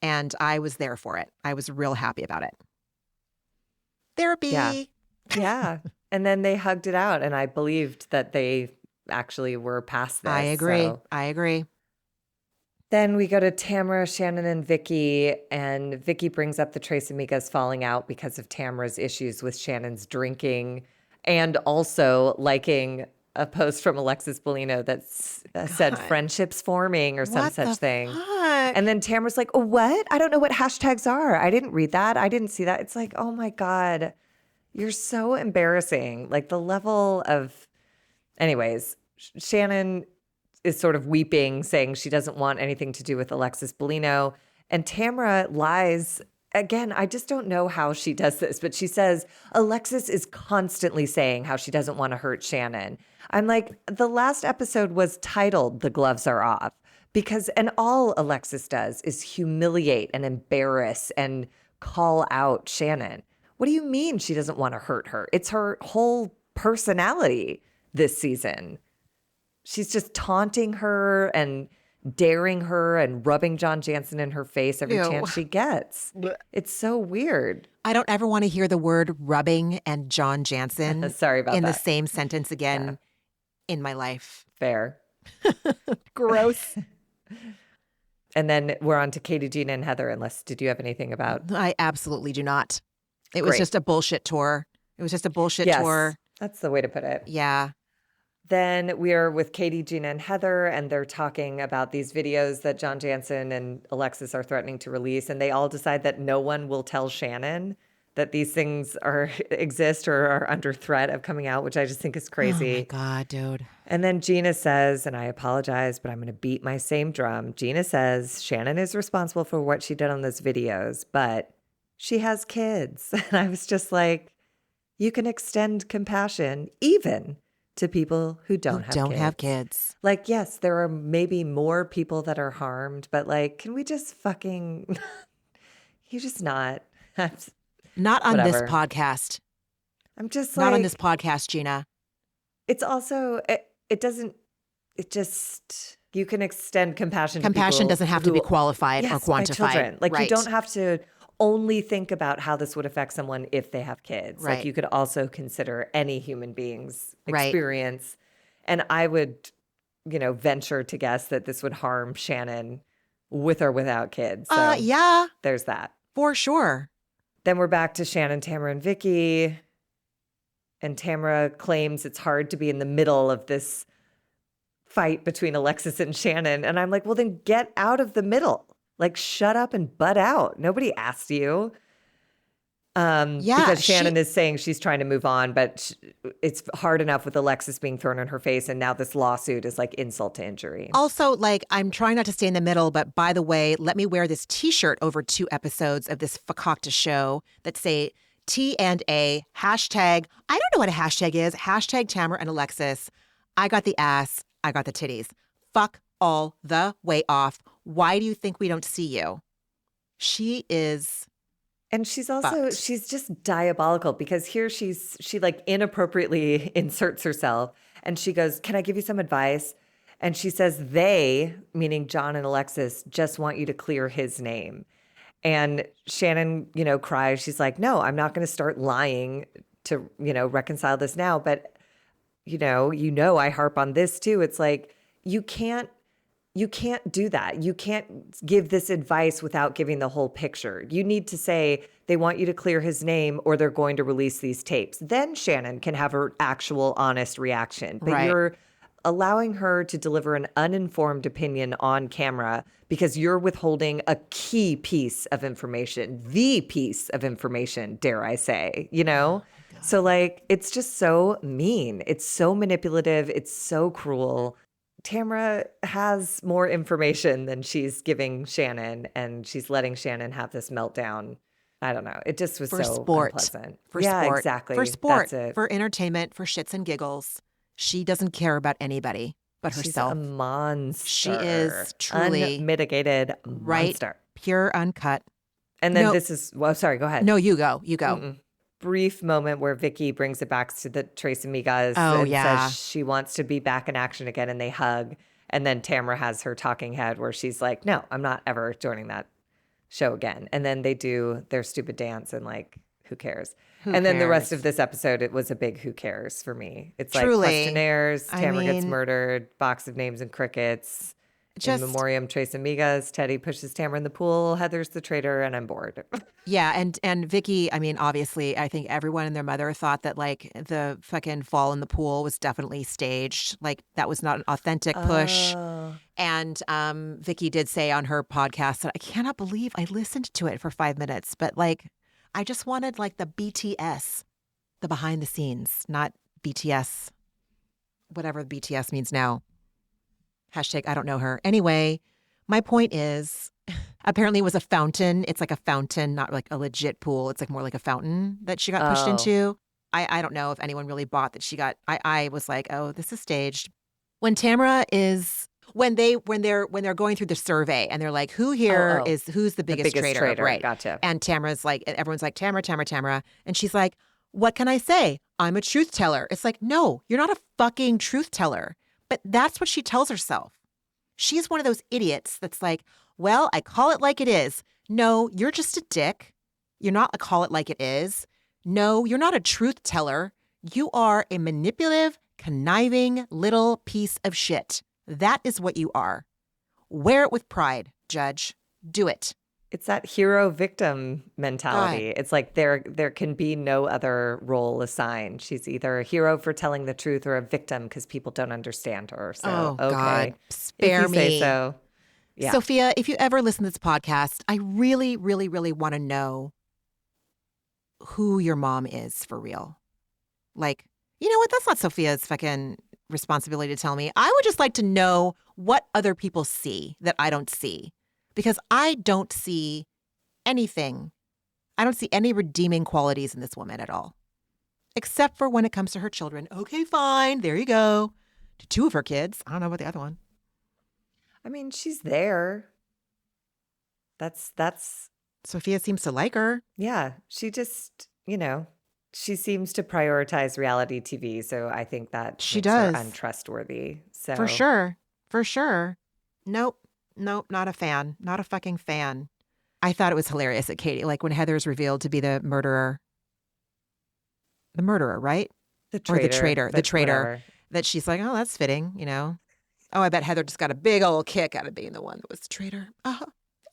And I was there for it. I was real happy about it. Therapy. Yeah. And then they hugged it out. And I believed that they actually were past this. I agree. Then we go to Tamra, Shannon, and Vicky, and Vicky brings up the Tres Amigas falling out because of Tamra's issues with Shannon's drinking and also liking a post from Alexis Bellino that said friendships forming or some such thing. Fuck? And then Tamra's like, oh, what? I don't know what hashtags are. I didn't read that. I didn't see that. It's like, oh my God, you're so embarrassing. Like the level of, anyways, Shannon is sort of weeping, saying she doesn't want anything to do with Alexis Bellino. And Tamra lies. Again, I just don't know how she does this, but she says Alexis is constantly saying how she doesn't want to hurt Shannon. I'm like, the last episode was titled The Gloves Are Off and all Alexis does is humiliate and embarrass and call out Shannon. What do you mean she doesn't want to hurt her? It's her whole personality this season. She's just taunting her and daring her and rubbing John Jansen in her face every chance she gets. It's so weird. I don't ever want to hear the word rubbing and John Jansen Sorry about in that. the same sentence again in my life. Fair. Gross. And then we're on to Katie, Gina, and Heather. Did you have anything about? I absolutely do not. It was just a bullshit tour. It was just a bullshit tour. That's the way to put it. Yeah. Then we are with Katie, Gina, and Heather, and they're talking about these videos that John Jansen and Alexis are threatening to release, and they all decide that no one will tell Shannon that these things exist or are under threat of coming out, which I just think is crazy. Oh my God, dude. And then Gina says, and I apologize, but I'm going to beat my same drum. Gina says Shannon is responsible for what she did on those videos, but she has kids. And I was just like, you can extend compassion even to people who don't have kids. Like, yes, there are maybe more people that are harmed, but like, can we just fucking, you just not. Not on Whatever. this podcast. I'm just Not like, on this podcast, Gina. It's also, you can extend compassion to Compassion people doesn't have to be qualified or by quantified. children. Like right. you don't have to only think about how this would affect someone if they have kids. Right. Like you could also consider any human being's Right. experience. And I would, venture to guess that this would harm Shannon with or without kids. So yeah, there's that. for sure. Then we're back to Shannon, Tamra, and Vicky. And Tamra claims it's hard to be in the middle of this fight between Alexis and Shannon. And I'm like, well, then get out of the middle. Like, shut up and butt out. Nobody asked you. Because Shannon is saying she's trying to move on, but it's hard enough with Alexis being thrown in her face. And now this lawsuit is like insult to injury. Also, like, I'm trying not to stay in the middle, but by the way, let me wear this T-shirt over 2 episodes of this fakakta show that say T&A, hashtag, I don't know what a hashtag is, hashtag Tamra and Alexis. I got the ass, I got the titties. Fuck all the way off. Why do you think we don't see you? She is... And she's just diabolical because here she like inappropriately inserts herself and she goes, can I give you some advice? And she says, they, meaning John and Alexis, just want you to clear his name. And Shannon, cries. She's like, no, I'm not going to start lying to, reconcile this now. But, I harp on this too. It's like, you can't do that. You can't give this advice without giving the whole picture. You need to say they want you to clear his name or they're going to release these tapes. Then Shannon can have her actual honest reaction. But Right. You're allowing her to deliver an uninformed opinion on camera because you're withholding a key piece of information, the piece of information, dare I say, So like, it's just so mean. It's so manipulative. It's so cruel. Tamra has more information than she's giving Shannon, and she's letting Shannon have this meltdown. I don't know. It just was so unpleasant. For sport. Exactly. For sport. That's it. For entertainment, for shits and giggles. She doesn't care about anybody but herself. She's a monster. She is truly unmitigated monster. Pure, uncut. And then sorry, go ahead. No, you go. You go. Mm-mm. Brief moment where Vicky brings it back to the Trace Amigas and says she wants to be back in action again, and they hug. And then Tamra has her talking head where she's like, no, I'm not ever joining that show again. And then they do their stupid dance and like, who cares? Then the rest of this episode, it was a big who cares for me. It's like questionnaires, Tamra gets murdered, box of names and crickets. In Just memoriam Tres Amigas, Teddi pushes Tamra in the pool, Heather's the traitor, and I'm bored. yeah, and Vicky, I mean, obviously, I think everyone and their mother thought that like the fucking fall in the pool was definitely staged. Like that was not an authentic push. Oh. And Vicky did say on her podcast that I cannot believe I listened to it for 5 minutes, but like I just wanted like the BTS, the behind the scenes, not BTS, whatever BTS means now. Hashtag I don't know her. Anyway, my point is apparently it was a fountain. It's like a fountain, not like a legit pool. It's like more like a fountain that she got pushed Oh. into. I don't know if anyone really bought that she got. I was like, oh, this is staged. When Tamra is when they're going through the survey and they're like, who's the biggest traitor? Right. Gotcha. And Tamra's like, everyone's like, Tamra. And she's like, what can I say? I'm a truth teller. It's like, no, you're not a fucking truth teller. But that's what she tells herself. She's one of those idiots that's like, well, I call it like it is. No, you're just a dick. You're not a call it like it is. No, you're not a truth teller. You are a manipulative, conniving little piece of shit. That is what you are. Wear it with pride, Judge. Do it. It's that hero victim mentality. God. It's like there can be no other role assigned. She's either a hero for telling the truth or a victim because people don't understand her. So, Oh, okay. God. Spare if you me. say so. Yeah. Sophia, if you ever listen to this podcast, I really, really, really want to know who your mom is for real. Like, you know what? That's not Sophia's fucking responsibility to tell me. I would just like to know what other people see that I don't see. Because I don't see anything. I don't see any redeeming qualities in this woman at all. Except for when it comes to her children. Okay, fine. There you go. To two of her kids. I don't know about the other one. I mean, she's there. That's Sophia seems to like her. yeah. She just, she seems to prioritize reality TV. So I think that She makes her does. untrustworthy. So For sure. For sure. Nope, not a fan. Not a fucking fan. I thought it was hilarious at Katie, like when Heather's revealed to be the murderer. The murderer, right? The Or the traitor. The but traitor. whatever. That she's like, oh, that's fitting, Oh, I bet Heather just got a big old kick out of being the one that was the traitor.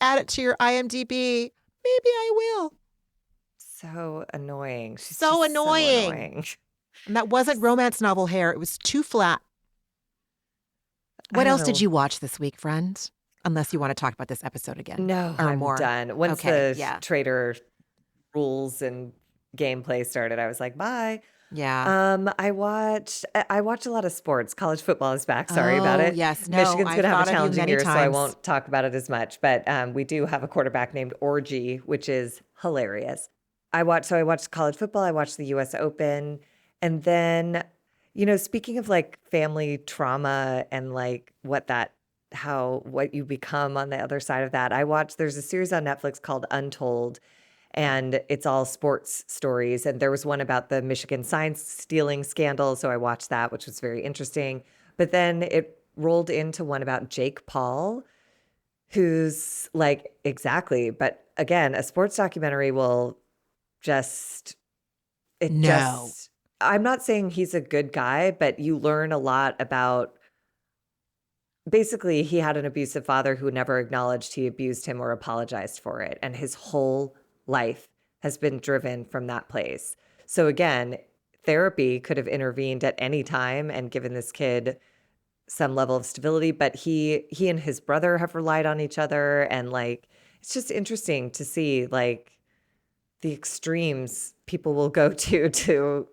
Add it to your IMDb. Maybe I will. So annoying. She's So just annoying. And that wasn't romance novel hair. It was too flat. What else did you watch this week, friend? Unless you want to talk about this episode again. No, or I'm more. done. Once Okay, the yeah. traitor rules and gameplay started, I was like, bye. Yeah. I watched a lot of sports. College football is back. Sorry about it. Yes. No, Michigan's I've going to have thought a of you challenging many year, so I times. won't talk about it as much. But we do have a quarterback named Orgy, which is hilarious. I watched college football. I watched the U.S. Open, and then, speaking of like family trauma and like what you become on the other side of that, there's a series on Netflix called Untold. And it's all sports stories. And there was one about the Michigan sign stealing scandal. So I watched that, which was very interesting. But then it rolled into one about Jake Paul, who's like, exactly. But again, a sports documentary will I'm not saying he's a good guy, but you learn a lot about, basically, he had an abusive father who never acknowledged he abused him or apologized for it. And his whole life has been driven from that place. So again, therapy could have intervened at any time and given this kid some level of stability, but he and his brother have relied on each other, and like it's just interesting to see like the extremes people will go to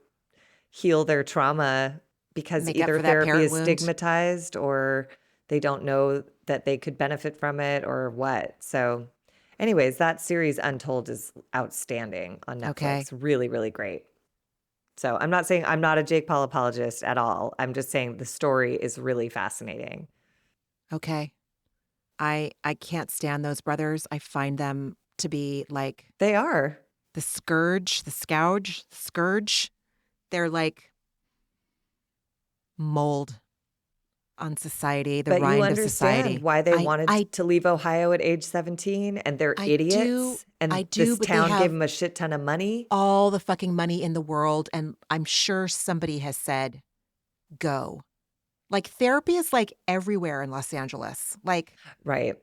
heal their trauma, because either therapy is stigmatized or they don't know that they could benefit from it or what. So anyways, that series Untold is outstanding on Netflix. Okay. Really, really great. So I'm not saying I'm not a Jake Paul apologist at all. I'm just saying the story is really fascinating. Okay. I can't stand those brothers. I find them to be like They are. the scourge. They're like mold on society, the but rind you of understand society. why they wanted to leave Ohio at age 17, and they're idiots. This town gave them a shit ton of money. All the fucking money in the world. And I'm sure somebody has said, go. Like therapy is like everywhere in Los Angeles. Like, Right.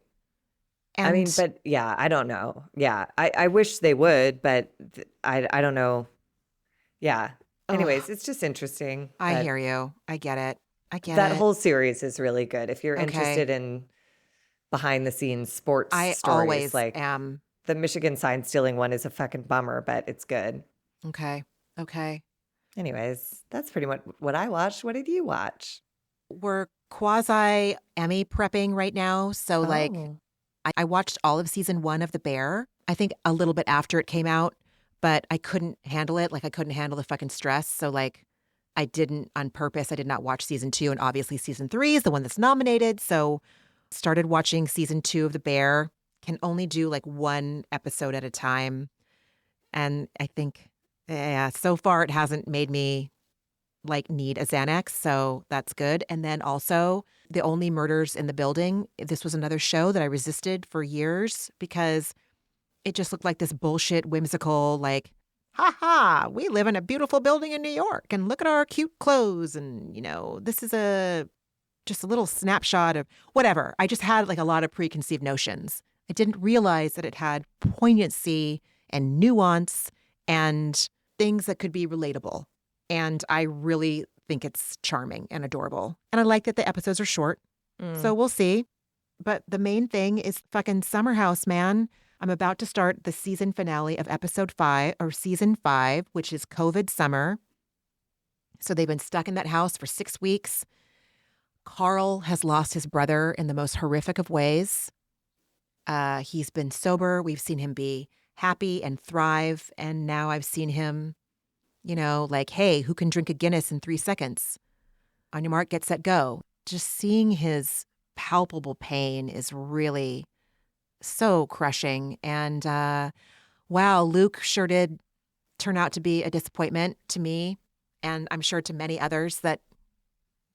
I mean, and but yeah, I don't know. Yeah. I wish they would, but I don't know. Yeah. oh, Anyways, it's just interesting. I But hear you. I get it. I get that it. whole series is really good. If you're Okay. interested in behind the scenes sports I stories, always like am. the Michigan sign stealing one is a fucking bummer, but it's good. Okay. Okay. Anyways, that's pretty much what I watched. What did you watch? We're quasi Emmy prepping right now. So, like, Oh, I watched all of season 1 of The Bear, I think a little bit after it came out, but I couldn't handle it. Like, I couldn't handle the fucking stress. So, like, I didn't on purpose. I did not watch season 2. And obviously, season 3 is the one that's nominated. So, started watching season 2 of The Bear. Can only do like one episode at a time. And I think, yeah, so far it hasn't made me like need a Xanax, so that's good. And then also The Only Murders in the Building. This was another show that I resisted for years because it just looked like this bullshit, whimsical, like, ha ha, we live in a beautiful building in New York and look at our cute clothes. And, this is just a little snapshot of whatever. I just had like a lot of preconceived notions. I didn't realize that it had poignancy and nuance and things that could be relatable. And I really think it's charming and adorable. And I like that the episodes are short. So mm. we'll see. But the main thing is fucking Summer House, man. I'm about to start the season finale of episode 5 or season 5, which is COVID summer. So they've been stuck in that house for 6 weeks. Carl has lost his brother in the most horrific of ways. He's been sober. We've seen him be happy and thrive. And now I've seen him, like, hey, who can drink a Guinness in 3 seconds? On your mark, get set, go. Just seeing his palpable pain is really so crushing. And wow, Luke sure did turn out to be a disappointment to me. And I'm sure to many others that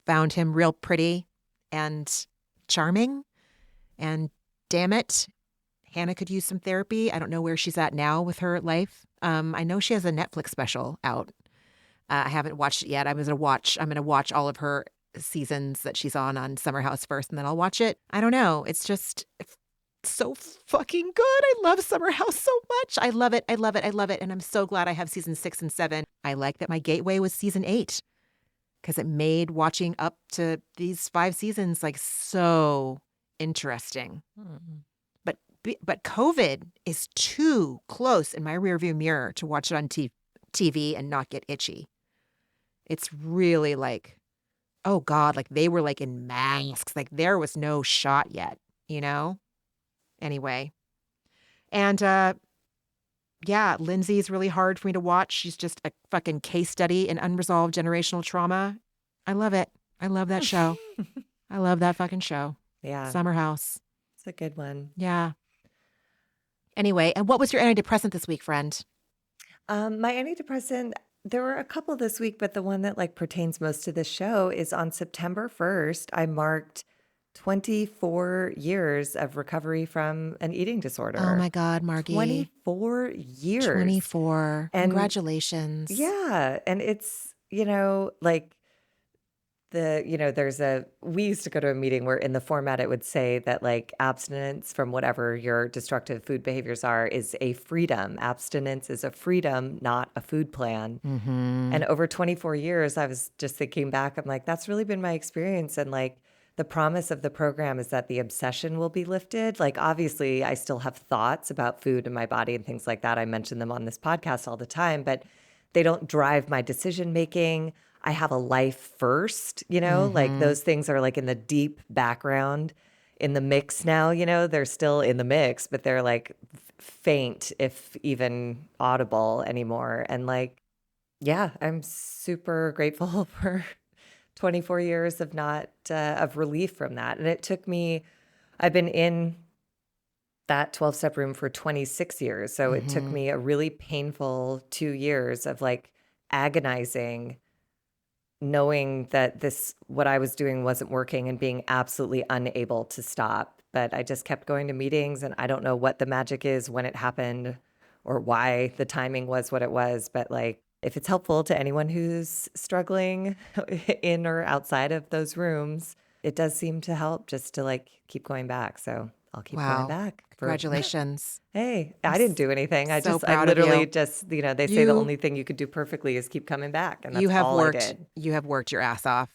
found him real pretty and charming. And damn it, Hannah could use some therapy. I don't know where she's at now with her life. I know she has a Netflix special out. I haven't watched it yet. I'm gonna watch all of her seasons that she's on Summer House first, and then I'll watch it. I don't know. It's so fucking good. I love Summer House so much. I love it. I love it. I love it. And I'm so glad I have season 6 and 7. I like that my gateway was season 8 because it made watching up to these 5 seasons like so interesting. But but COVID is too close in my rearview mirror to watch it on TV and not get itchy. It's really like, oh God, like they were like in masks, like there was no shot yet, you know? Anyway. And yeah, Lindsay's really hard for me to watch. She's just a fucking case study in unresolved generational trauma. I love it. I love that show. I love that fucking show. Yeah, Summer House. it's a good one. Yeah. Anyway, and what was your antidepressant this week, friend? My antidepressant, there were a couple this week, but the one that like pertains most to this show is on September 1st. I marked 24 years of recovery from an eating Oh disorder. my God, Margee. 24 years. 24. And Congratulations. yeah, and it's, like we used to go to a meeting where in the format it would say that like abstinence from whatever your destructive food behaviors are is a freedom. Abstinence is a freedom, not a food plan. Mm-hmm. And over 24 years, I was just thinking back, I'm like, that's really been my experience. And like the promise of the program is that the obsession will be lifted. Like, obviously, I still have thoughts about food and my body and things like that. I mention them on this podcast all the time, but they don't drive my decision making. I have a life first, like those things are like in the deep background in the mix now, they're still in the mix, but they're like faint, if even audible anymore. And like, yeah, I'm super grateful for 24 years of not, of relief from that. And it took me, I've been in that 12-step room for 26 years. So it took me a really painful 2 years of like agonizing, knowing that what I was doing wasn't working and being absolutely unable to stop. But I just kept going to meetings and I don't know what the magic is when it happened or why the timing was what it was. But like, If it's helpful to anyone who's struggling in or outside of those rooms, it does seem to help just to like keep going back. So I'll keep going Wow. back. Congratulations. Hey, I didn't do anything. So I proud of literally you. just, they say the You only thing you could do perfectly is keep coming back. And you that's have all I worked did. you have worked your ass off.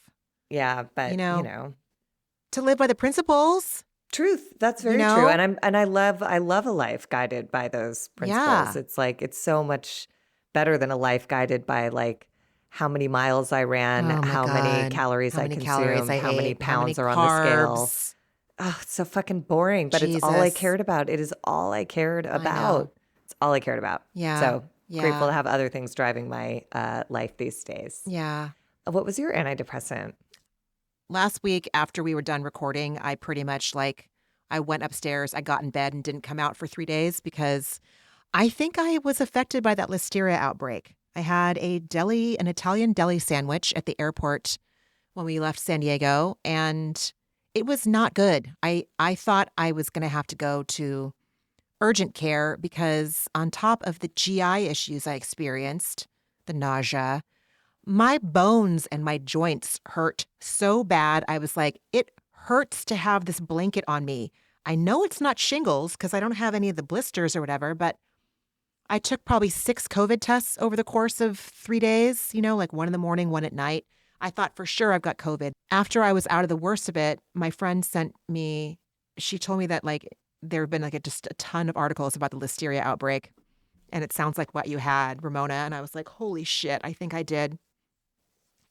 Yeah. But, To live by the principles. truth. That's very true. And I love a life guided by those principles. Yeah. It's like, it's so much better than a life guided by like how many miles I ran, Oh my how many God. calories How I many calories consumed, I how many ate, how many pounds are on the scale. carbs. Oh, it's so fucking boring, but it's all I Jesus. cared about. It is all I cared I know. about. It's all I cared about. Yeah. So grateful Yeah. to have other things driving my life these days. Yeah. What was your antidepressant? Last week after we were done recording, I pretty much I went upstairs, I got in bed and didn't come out for 3 days because I think I was affected by that listeria outbreak. I had an Italian deli sandwich at the airport when we left San Diego, and it was not good. I thought I was going to have to go to urgent care because on top of the GI issues I experienced, the nausea, my bones and my joints hurt so bad. I was like, it hurts to have this blanket on me. I know it's not shingles because I don't have any of the blisters or whatever, but I took probably 6 COVID tests over the course of 3 days, like one in the morning, one at night. I thought for sure I've got COVID. After I was out of the worst of it, my friend she told me that there have been just a ton of articles about the listeria outbreak. And it sounds like what you had, Ramona. And I was like, holy shit, I think I did.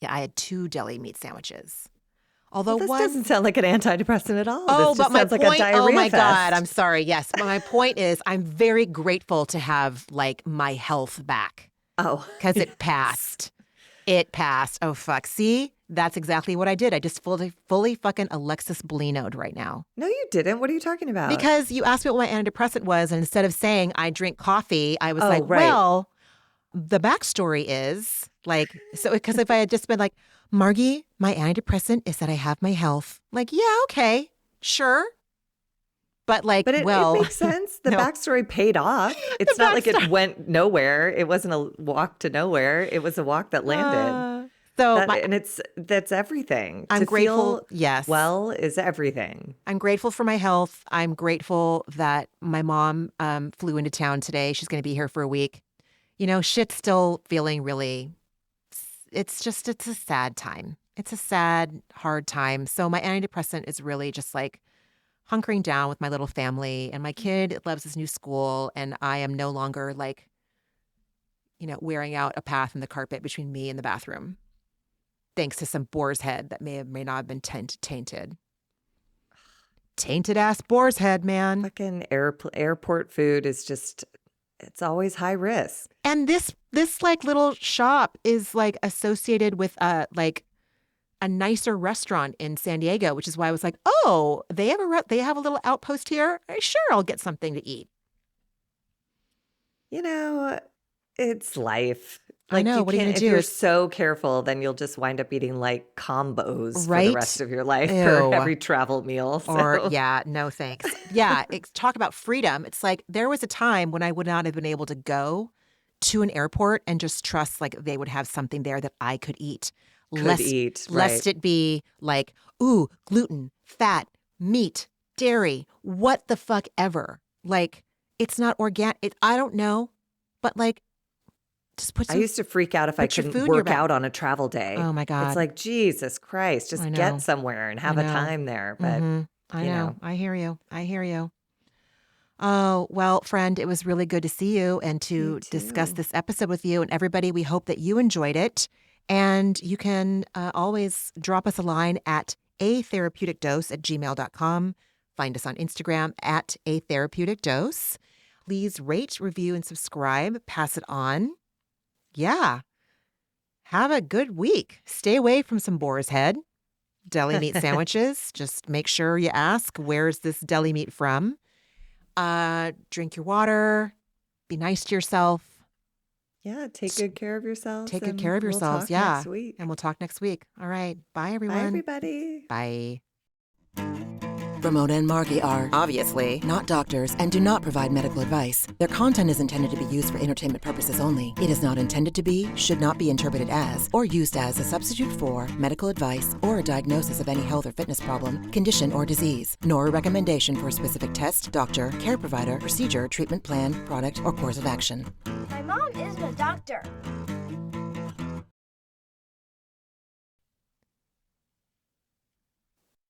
Yeah, I had 2 deli meat sandwiches. Although This one doesn't sound like an antidepressant at all. Oh, this but just my sounds like a point, diarrhea oh my fest. God, I'm sorry. Yes. But my point is I'm very grateful to have my health back. Oh. Because it passed. It passed. Oh, fuck. See, that's exactly what I did. I just fully fucking Alexis Bolino'd right now. No, you didn't. What are you talking about? Because you asked me what my antidepressant was, and instead of saying I drink coffee, I was right. well, the backstory is because if I had just been like, Margee, my antidepressant is that I have my health. Yeah, okay, sure. But it makes sense. The backstory paid off. It's not like it went nowhere. It wasn't a walk to nowhere. It was a walk that landed. That's everything. I'm grateful. Feel yes. Well is everything. I'm grateful for my health. I'm grateful that my mom flew into town today. She's going to be here for a week. Shit's still feeling really, it's a sad time. It's a sad, hard time. So my antidepressant is really just hunkering down with my little family, and my kid loves his new school, and I am no longer wearing out a path in the carpet between me and the bathroom, thanks to some boar's head that may not have been tainted. Tainted ass boar's head, man. Fucking airport food is just, it's always high risk. And this little shop is associated with a nicer restaurant in San Diego, which is why I was like, oh, they have a little outpost here. Sure, I'll get something to eat. It's life. I know. What are you going to do? If you're so careful, then you'll just wind up eating combos for the rest of your life for every travel meal. So. Or, yeah, no thanks. Yeah, talk about freedom. It's there was a time when I would not have been able to go to an airport and just trust they would have something there that I could eat. Lest it be ooh, gluten, fat, meat, dairy, what the fuck ever. It's not organic. I don't know, but just put some, I used to freak out if I couldn't work out on a travel day. Oh my God. It's Jesus Christ, just get somewhere and have a time there. But I know. I hear you. Oh, well, friend, it was really good to see you and to discuss this episode with you. And everybody, we hope that you enjoyed it. And you can always drop us a line at atherapeuticdose@gmail.com. Find us on Instagram at A Therapeutic Dose. Please rate, review, and subscribe. Pass it on. Yeah. Have a good week. Stay away from some boar's head. Deli meat sandwiches. Just make sure you ask, where's this deli meat from? Drink your water. Be nice to yourself. Yeah, take good care of yourselves. Take good care of yourselves. We'll talk next week. And we'll talk next week. All right. Bye, everyone. Bye, everybody. Bye. Ramona and Margee are, obviously, not doctors and do not provide medical advice. Their content is intended to be used for entertainment purposes only. It is not intended to be, should not be interpreted as, or used as a substitute for medical advice or a diagnosis of any health or fitness problem, condition, or disease, nor a recommendation for a specific test, doctor, care provider, procedure, treatment plan, product, or course of action. My mom isn't a doctor.